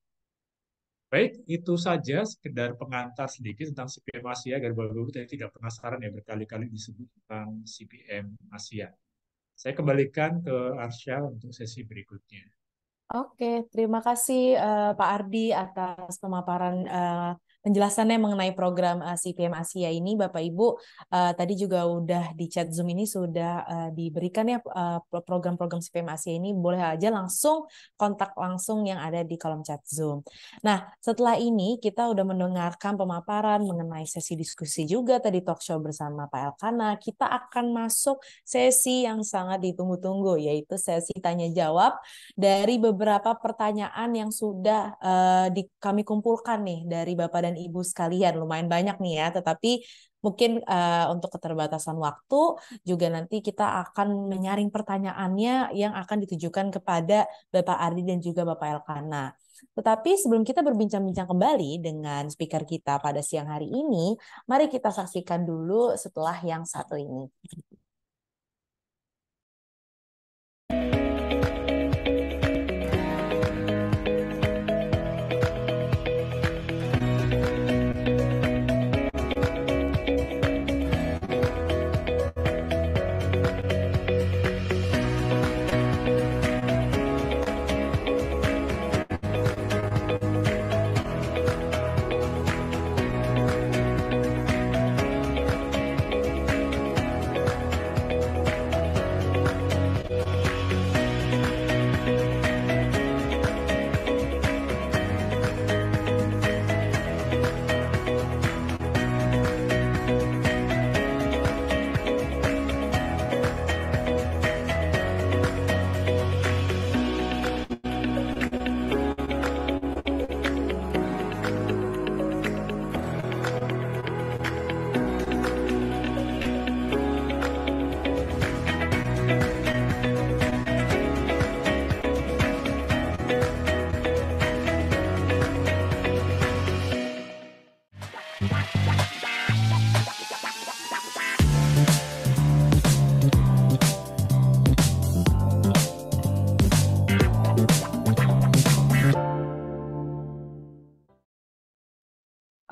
Baik, itu saja sekedar pengantar sedikit tentang CPM Asia agar Bapak Ibu tidak penasaran ya berkali-kali disebut tentang CPM Asia. Saya kembalikan ke Arsya untuk sesi berikutnya. Oke, terima kasih Pak Ardi atas pemaparan penjelasannya mengenai program CPM Asia ini, Bapak Ibu. Tadi juga udah di chat Zoom ini sudah diberikan ya program-program CPM Asia ini. Boleh aja langsung kontak langsung yang ada di kolom chat Zoom. Nah, setelah ini kita udah mendengarkan pemaparan mengenai sesi diskusi juga tadi talk show bersama Pak Elkana. Kita akan masuk sesi yang sangat ditunggu-tunggu, yaitu sesi tanya jawab dari beberapa pertanyaan yang sudah kami kumpulkan nih dari Bapak dan Ibu sekalian. Lumayan banyak nih ya, tetapi mungkin untuk keterbatasan waktu juga nanti kita akan menyaring pertanyaannya yang akan ditujukan kepada Bapak Ardi dan juga Bapak Elkana. Tetapi sebelum kita berbincang-bincang kembali dengan speaker kita pada siang hari ini, mari kita saksikan dulu setelah yang satu ini.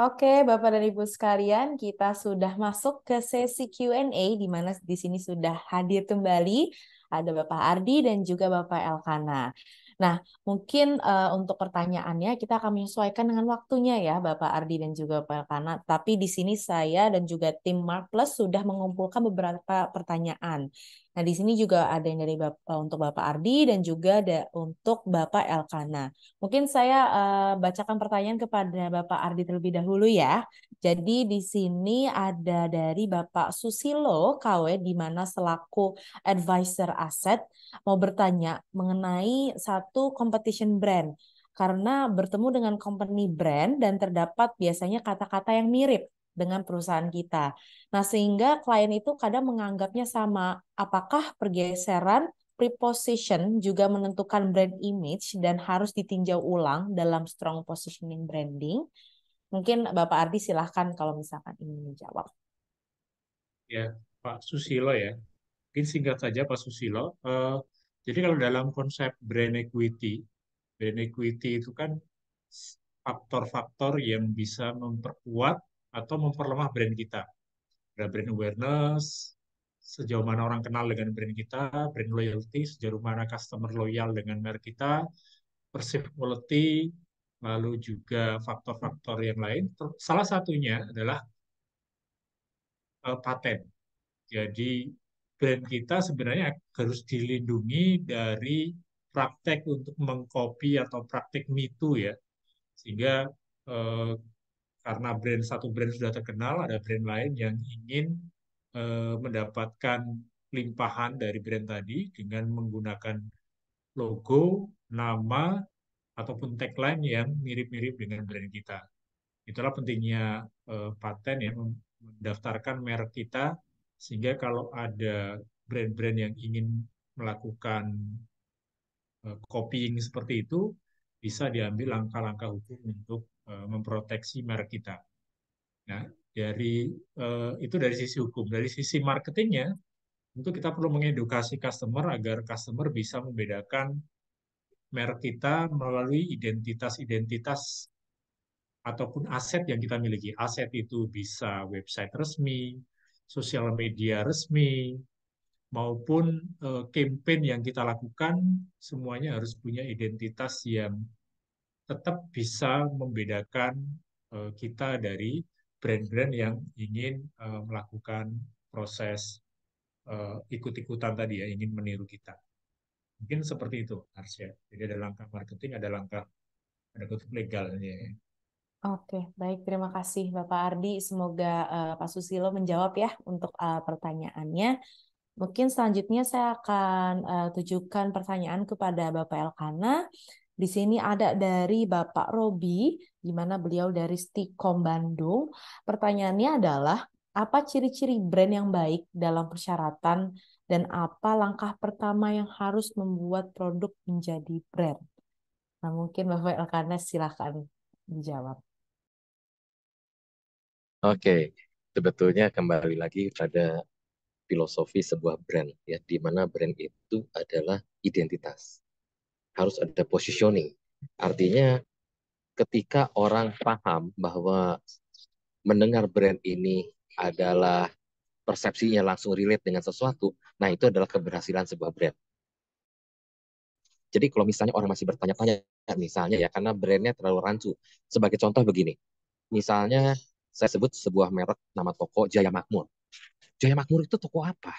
Oke, Bapak dan Ibu sekalian, kita sudah masuk ke sesi Q&A di mana di sini sudah hadir kembali ada Bapak Ardi dan juga Bapak Elkana. Nah, mungkin untuk pertanyaannya kita akan menyesuaikan dengan waktunya ya, Bapak Ardi dan juga Bapak Elkana. Tapi di sini saya dan juga tim Mark Plus sudah mengumpulkan beberapa pertanyaan. Nah, di sini juga ada yang dari untuk Bapak Ardi dan juga ada untuk Bapak Elkana. Mungkin saya bacakan pertanyaan kepada Bapak Ardi terlebih dahulu ya. Jadi di sini ada dari Bapak Susilo KW di mana selaku advisor aset mau bertanya mengenai satu competition brand. Karena bertemu dengan company brand dan terdapat biasanya kata-kata yang mirip dengan perusahaan kita. Nah, sehingga klien itu kadang menganggapnya sama. Apakah pergeseran preposition juga menentukan brand image dan harus ditinjau ulang dalam strong positioning branding? Mungkin Bapak Ardi silahkan kalau misalkan ingin menjawab. Ya, Pak Susilo ya. Mungkin singkat saja Pak Susilo. Jadi kalau dalam konsep brand equity itu kan faktor-faktor yang bisa memperkuat atau memperlemah brand kita. Ada brand awareness, sejauh mana orang kenal dengan brand kita, brand loyalty, sejauh mana customer loyal dengan merek kita, perceived quality, lalu juga faktor-faktor yang lain. Salah satunya adalah paten. Jadi brand kita sebenarnya harus dilindungi dari praktek untuk mengcopy atau praktek me too ya. Sehingga eh, karena satu brand sudah terkenal, ada brand lain yang ingin mendapatkan limpahan dari brand tadi dengan menggunakan logo, nama, ataupun tagline yang mirip-mirip dengan brand kita. Itulah pentingnya paten ya, mendaftarkan merek kita, sehingga kalau ada brand-brand yang ingin melakukan copying seperti itu, bisa diambil langkah-langkah hukum untuk memproteksi merek kita. Nah, itu dari sisi hukum. Dari sisi marketingnya, tentu kita perlu mengedukasi customer agar customer bisa membedakan merek kita melalui identitas-identitas ataupun aset yang kita miliki. Aset itu bisa website resmi, sosial media resmi, maupun campaign yang kita lakukan, semuanya harus punya identitas yang tetap bisa membedakan kita dari brand-brand yang ingin melakukan proses ikut-ikutan tadi ya, ingin meniru kita. Mungkin seperti itu, Arsya. Jadi ada langkah marketing, ada langkah, ada kutub legalnya. Oke, baik. Terima kasih Bapak Ardi. Semoga Pak Susilo menjawab ya untuk pertanyaannya. Mungkin selanjutnya saya akan tujukan pertanyaan kepada Bapak Elkana. Di sini ada dari Bapak Robi, di mana beliau dari Stikom Bandung. Pertanyaannya adalah, apa ciri-ciri brand yang baik dalam persyaratan dan apa langkah pertama yang harus membuat produk menjadi brand? Nah, mungkin Bapak Elkana silakan dijawab. Oke, sebetulnya kembali lagi pada filosofi sebuah brand ya, di mana brand itu adalah identitas. Harus ada positioning. Artinya ketika orang paham bahwa mendengar brand ini adalah persepsinya langsung relate dengan sesuatu, nah itu adalah keberhasilan sebuah brand. Jadi kalau misalnya orang masih bertanya-tanya, misalnya ya karena brandnya terlalu rancu. Sebagai contoh begini, misalnya saya sebut sebuah merek nama toko Jaya Makmur. Jaya Makmur itu toko apa?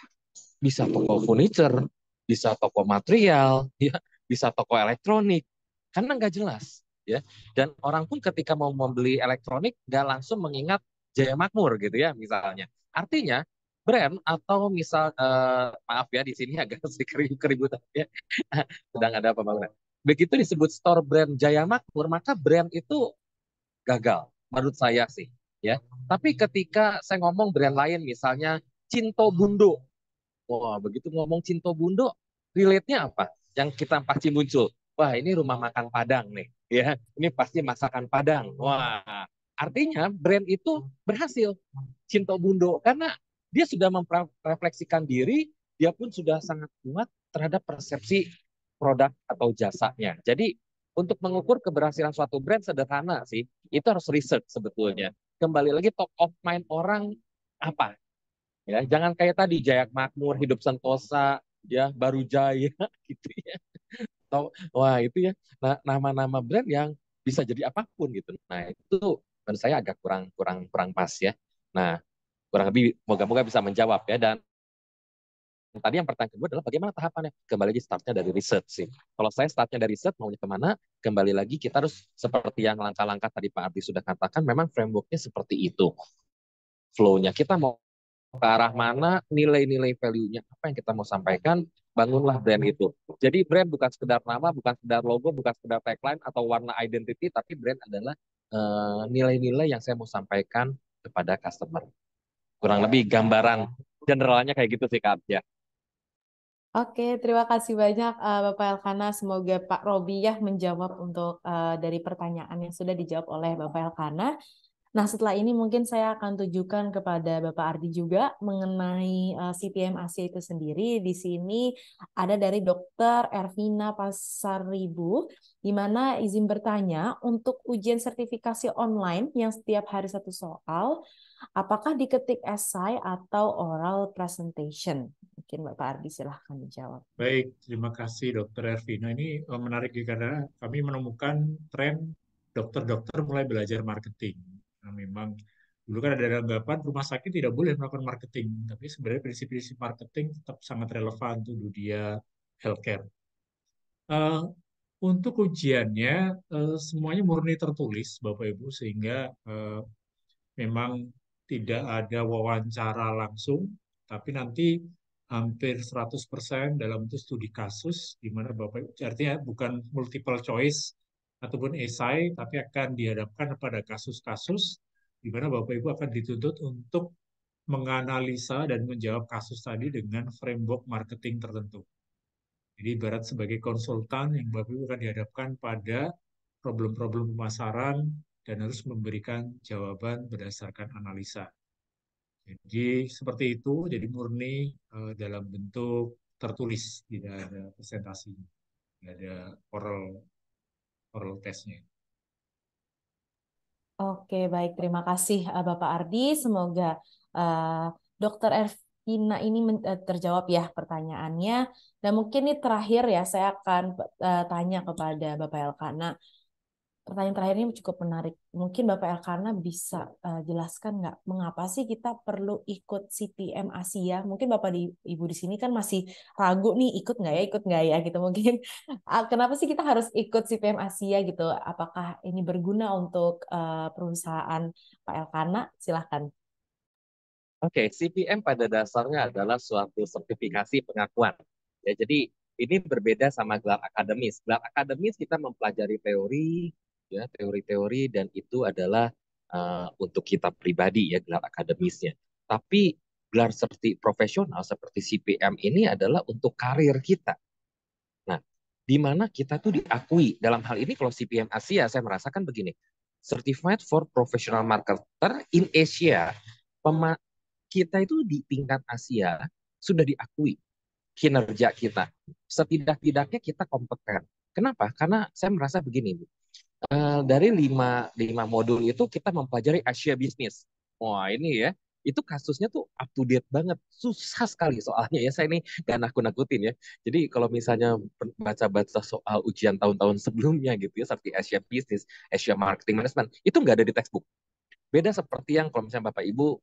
Bisa toko furniture, bisa toko material, ya, bisa toko elektronik. Karena nggak jelas, ya. Dan orang pun ketika mau membeli elektronik nggak langsung mengingat Jaya Makmur gitu ya, misalnya. Artinya brand atau misal maaf ya di sini agak sedikit keributan ya, sedang ada pembangunan. Begitu disebut store brand Jaya Makmur, maka brand itu gagal menurut saya sih, ya. Tapi ketika saya ngomong brand lain, misalnya Cinto Bundo, wah, begitu ngomong Cinto Bundo, relate-nya apa? Yang kita pasti muncul. Wah, ini rumah makan Padang nih, ya. Ini pasti masakan Padang. Wah, artinya brand itu berhasil. Cinto Bundo karena dia sudah memrefleksikan diri, dia pun sudah sangat kuat terhadap persepsi produk atau jasanya. Jadi untuk mengukur keberhasilan suatu brand sederhana sih, itu harus research sebetulnya. Kembali lagi top of mind orang apa? Ya, jangan kayak tadi Jaya Makmur, Hidup Sentosa, ya Baru Jaya gitu ya. Atau wah itu ya, nama-nama brand yang bisa jadi apapun gitu. Nah, itu menurut saya agak kurang kurang kurang pas ya. Nah, kurang lebih moga-moga bisa menjawab ya. Dan tadi yang pertanyaan kedua adalah bagaimana tahapannya? Kembali lagi startnya dari riset sih. Kalau saya startnya dari riset, maunya kemana? Kembali lagi kita harus seperti yang langkah-langkah tadi Pak Ardi sudah katakan, memang frameworknya seperti itu. Flow-nya kita mau ke arah mana, nilai-nilai value-nya apa yang kita mau sampaikan, bangunlah brand itu. Jadi brand bukan sekedar nama, bukan sekedar logo, bukan sekedar tagline atau warna identity, tapi brand adalah nilai-nilai yang saya mau sampaikan kepada customer. Kurang lebih gambaran generalnya kayak gitu sih Kak ya. Oke, terima kasih banyak Bapak Elkana. Semoga Pak Robi ya menjawab untuk dari pertanyaan yang sudah dijawab oleh Bapak Elkana. Nah, setelah ini mungkin saya akan tujukan kepada Bapak Ardi juga mengenai CPM Asia itu sendiri. Di sini ada dari Dr. Ervina Pasaribu, di mana izin bertanya untuk ujian sertifikasi online yang setiap hari satu soal, apakah diketik esai atau oral presentation? Mungkin Bapak Ardi silahkan dijawab. Baik, terima kasih Dokter Ervina. Ini menarik karena kami menemukan tren dokter-dokter mulai belajar marketing. Nah, memang dulu kan ada anggapan rumah sakit tidak boleh melakukan marketing, tapi sebenarnya prinsip-prinsip marketing tetap sangat relevan untuk dunia healthcare. Eh, untuk ujiannya, semuanya murni tertulis, Bapak Ibu, sehingga memang tidak ada wawancara langsung, tapi nanti hampir 100% dalam itu studi kasus, di mana Bapak Ibu, artinya bukan multiple choice ataupun esai, tapi akan dihadapkan pada kasus-kasus, di mana Bapak Ibu akan dituntut untuk menganalisa dan menjawab kasus tadi dengan framework marketing tertentu. Jadi ibarat sebagai konsultan yang Bapak Ibu akan dihadapkan pada problem-problem pemasaran dan harus memberikan jawaban berdasarkan analisa. Jadi seperti itu, jadi murni dalam bentuk tertulis, tidak ada presentasi, tidak ada oral testnya. Oke, baik. Terima kasih Bapak Ardi. Semoga Dokter Ervina ini terjawab ya pertanyaannya. Dan mungkin ini terakhir ya, saya akan tanya kepada Bapak Elkana. pertanyaan terakhir ini cukup menarik. Mungkin Bapak Elkana bisa jelaskan nggak mengapa sih kita perlu ikut CPM Asia? Mungkin Bapak Ibu di sini kan masih ragu nih ikut nggak ya gitu mungkin. Kenapa sih kita harus ikut CPM Asia gitu? Apakah ini berguna untuk perusahaan Pak Elkana? Silahkan. Oke, CPM pada dasarnya adalah suatu sertifikasi pengakuan. Ya, jadi ini berbeda sama gelar akademis. Gelar akademis kita mempelajari teori, ya, teori-teori, dan itu adalah untuk kita pribadi ya gelar akademisnya. Tapi gelar profesional seperti CPM ini adalah untuk karir kita. Nah, di mana kita tuh diakui dalam hal ini kalau CPM Asia saya merasakan begini. Certified for Professional Marketer in Asia. Kita itu di tingkat Asia sudah diakui kinerja kita. Setidak-tidaknya kita kompeten. Kenapa? Karena saya merasa begini, Bu. Dari lima modul itu kita mempelajari Asia Business. Wah, ini ya, itu kasusnya tuh up to date banget. Susah sekali soalnya ya, saya ini gak nakut-nakutin ya. Jadi kalau misalnya baca-baca soal ujian tahun-tahun sebelumnya gitu ya, seperti Asia Business, Asia Marketing Management, itu nggak ada di textbook. Beda seperti yang kalau misalnya Bapak Ibu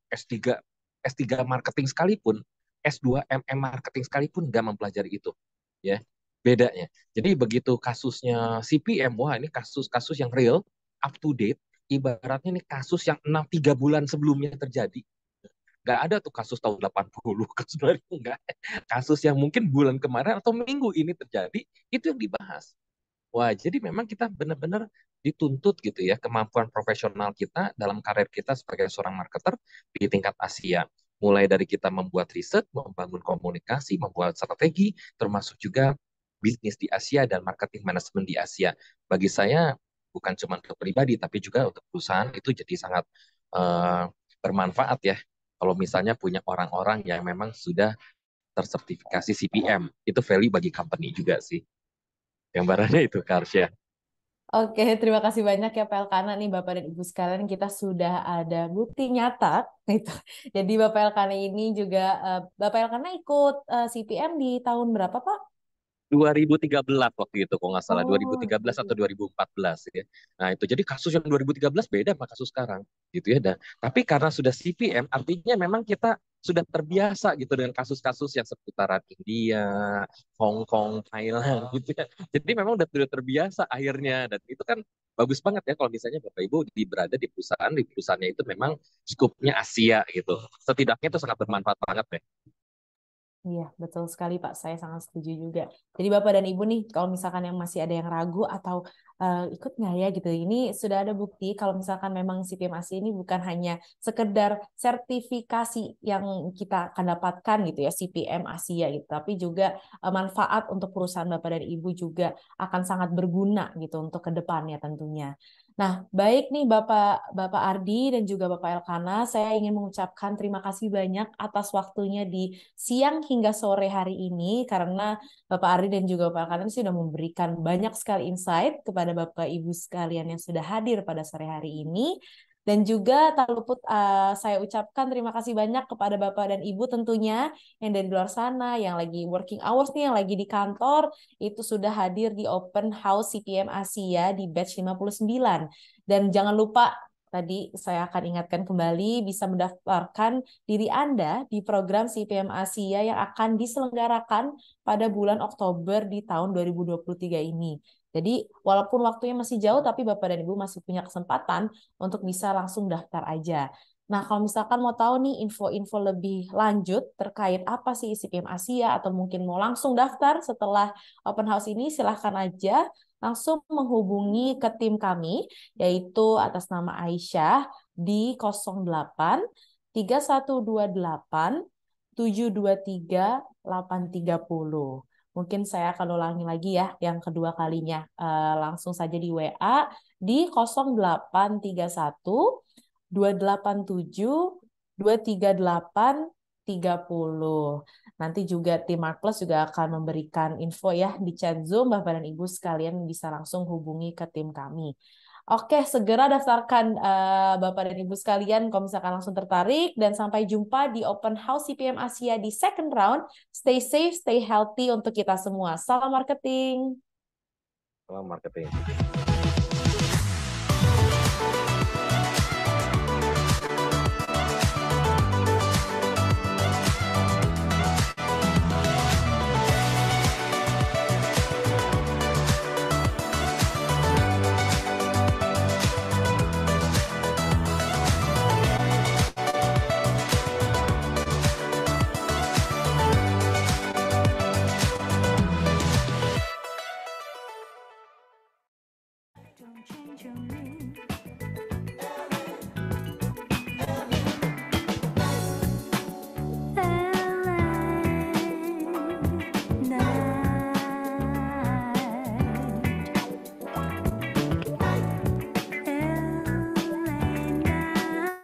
S3 marketing sekalipun, S2 MM marketing sekalipun nggak mempelajari itu. Ya, bedanya. Jadi begitu kasusnya CPM, wah ini kasus-kasus yang real, up to date, ibaratnya ini kasus yang 3 bulan sebelumnya terjadi. Nggak ada tuh kasus tahun 80, kasus 2000, nggak. Kasus yang mungkin bulan kemarin atau minggu ini terjadi, itu yang dibahas. Wah, jadi memang kita benar-benar dituntut gitu ya kemampuan profesional kita dalam karir kita sebagai seorang marketer di tingkat Asia. Mulai dari kita membuat riset, membangun komunikasi, membuat strategi, termasuk juga bisnis di Asia dan marketing manajemen di Asia. Bagi saya bukan cuma untuk pribadi tapi juga untuk perusahaan itu jadi sangat uh, bermanfaat ya. Kalau misalnya punya orang-orang yang memang sudah tersertifikasi CPM, itu value bagi company juga sih. Gambarannya itu, Karsya. Oke, terima kasih banyak ya Pak Elkana nih Bapak dan Ibu sekalian, kita sudah ada bukti nyata gitu. Jadi Bapak Elkana ini juga Bapak Elkana ikut CPM di tahun berapa Pak? 2013 waktu itu, kalau nggak salah, Oh, 2013 atau 2014 ya. Nah itu jadi kasus yang 2013 beda sama kasus sekarang, gitu ya. Tapi karena sudah CPM, artinya memang kita sudah terbiasa gitu dengan kasus-kasus yang seputaran India, Hong Kong, Thailand, gitu ya. Jadi memang sudah terbiasa akhirnya, dan itu kan bagus banget ya kalau misalnya Bapak Ibu berada di perusahaannya itu memang skupnya Asia gitu. Setidaknya itu sangat bermanfaat banget ya. iya, betul sekali Pak. Saya sangat setuju juga. Jadi Bapak dan Ibu nih, kalau misalkan yang masih ada yang ragu atau ikut nggak ya gitu, ini sudah ada bukti kalau misalkan memang CPM Asia ini bukan hanya sekedar sertifikasi yang kita akan dapatkan gitu ya, CPM Asia gitu, tapi juga manfaat untuk perusahaan Bapak dan Ibu juga akan sangat berguna gitu untuk ke depannya tentunya. Nah, baik nih Bapak Ardi dan juga Bapak Elkana, saya ingin mengucapkan terima kasih banyak atas waktunya di siang hingga sore hari ini karena Bapak Ardi dan juga Bapak Elkana sudah memberikan banyak sekali insight kepada Bapak Ibu sekalian yang sudah hadir pada sore hari ini. Dan juga tak luput saya ucapkan terima kasih banyak kepada Bapak dan Ibu tentunya yang dari luar sana, yang lagi working hours nih, yang lagi di kantor, itu sudah hadir di Open House CPM Asia di batch 59. Dan jangan lupa, tadi saya akan ingatkan kembali, bisa mendaftarkan diri Anda di program CPM Asia yang akan diselenggarakan pada bulan Oktober di tahun 2023 ini. Jadi walaupun waktunya masih jauh, tapi Bapak dan Ibu masih punya kesempatan untuk bisa langsung daftar aja. Nah, kalau misalkan mau tahu nih info-info lebih lanjut terkait apa sih CPM Asia atau mungkin mau langsung daftar setelah open house ini, silahkan aja langsung menghubungi ke tim kami, yaitu atas nama Aisyah di 08 3128 723 830. Mungkin saya akan ulangi lagi ya yang kedua kalinya. Langsung saja di WA di 0831 287 238 30. Nanti juga tim Markplus juga akan memberikan info ya di chat Zoom. Bapak dan Ibu sekalian bisa langsung hubungi ke tim kami. Oke, segera daftarkan Bapak dan Ibu sekalian kalau misalkan langsung tertarik. Dan sampai jumpa di Open House CPM Asia di second round. Stay safe, stay healthy untuk kita semua. Salam marketing. Salam marketing. Bye.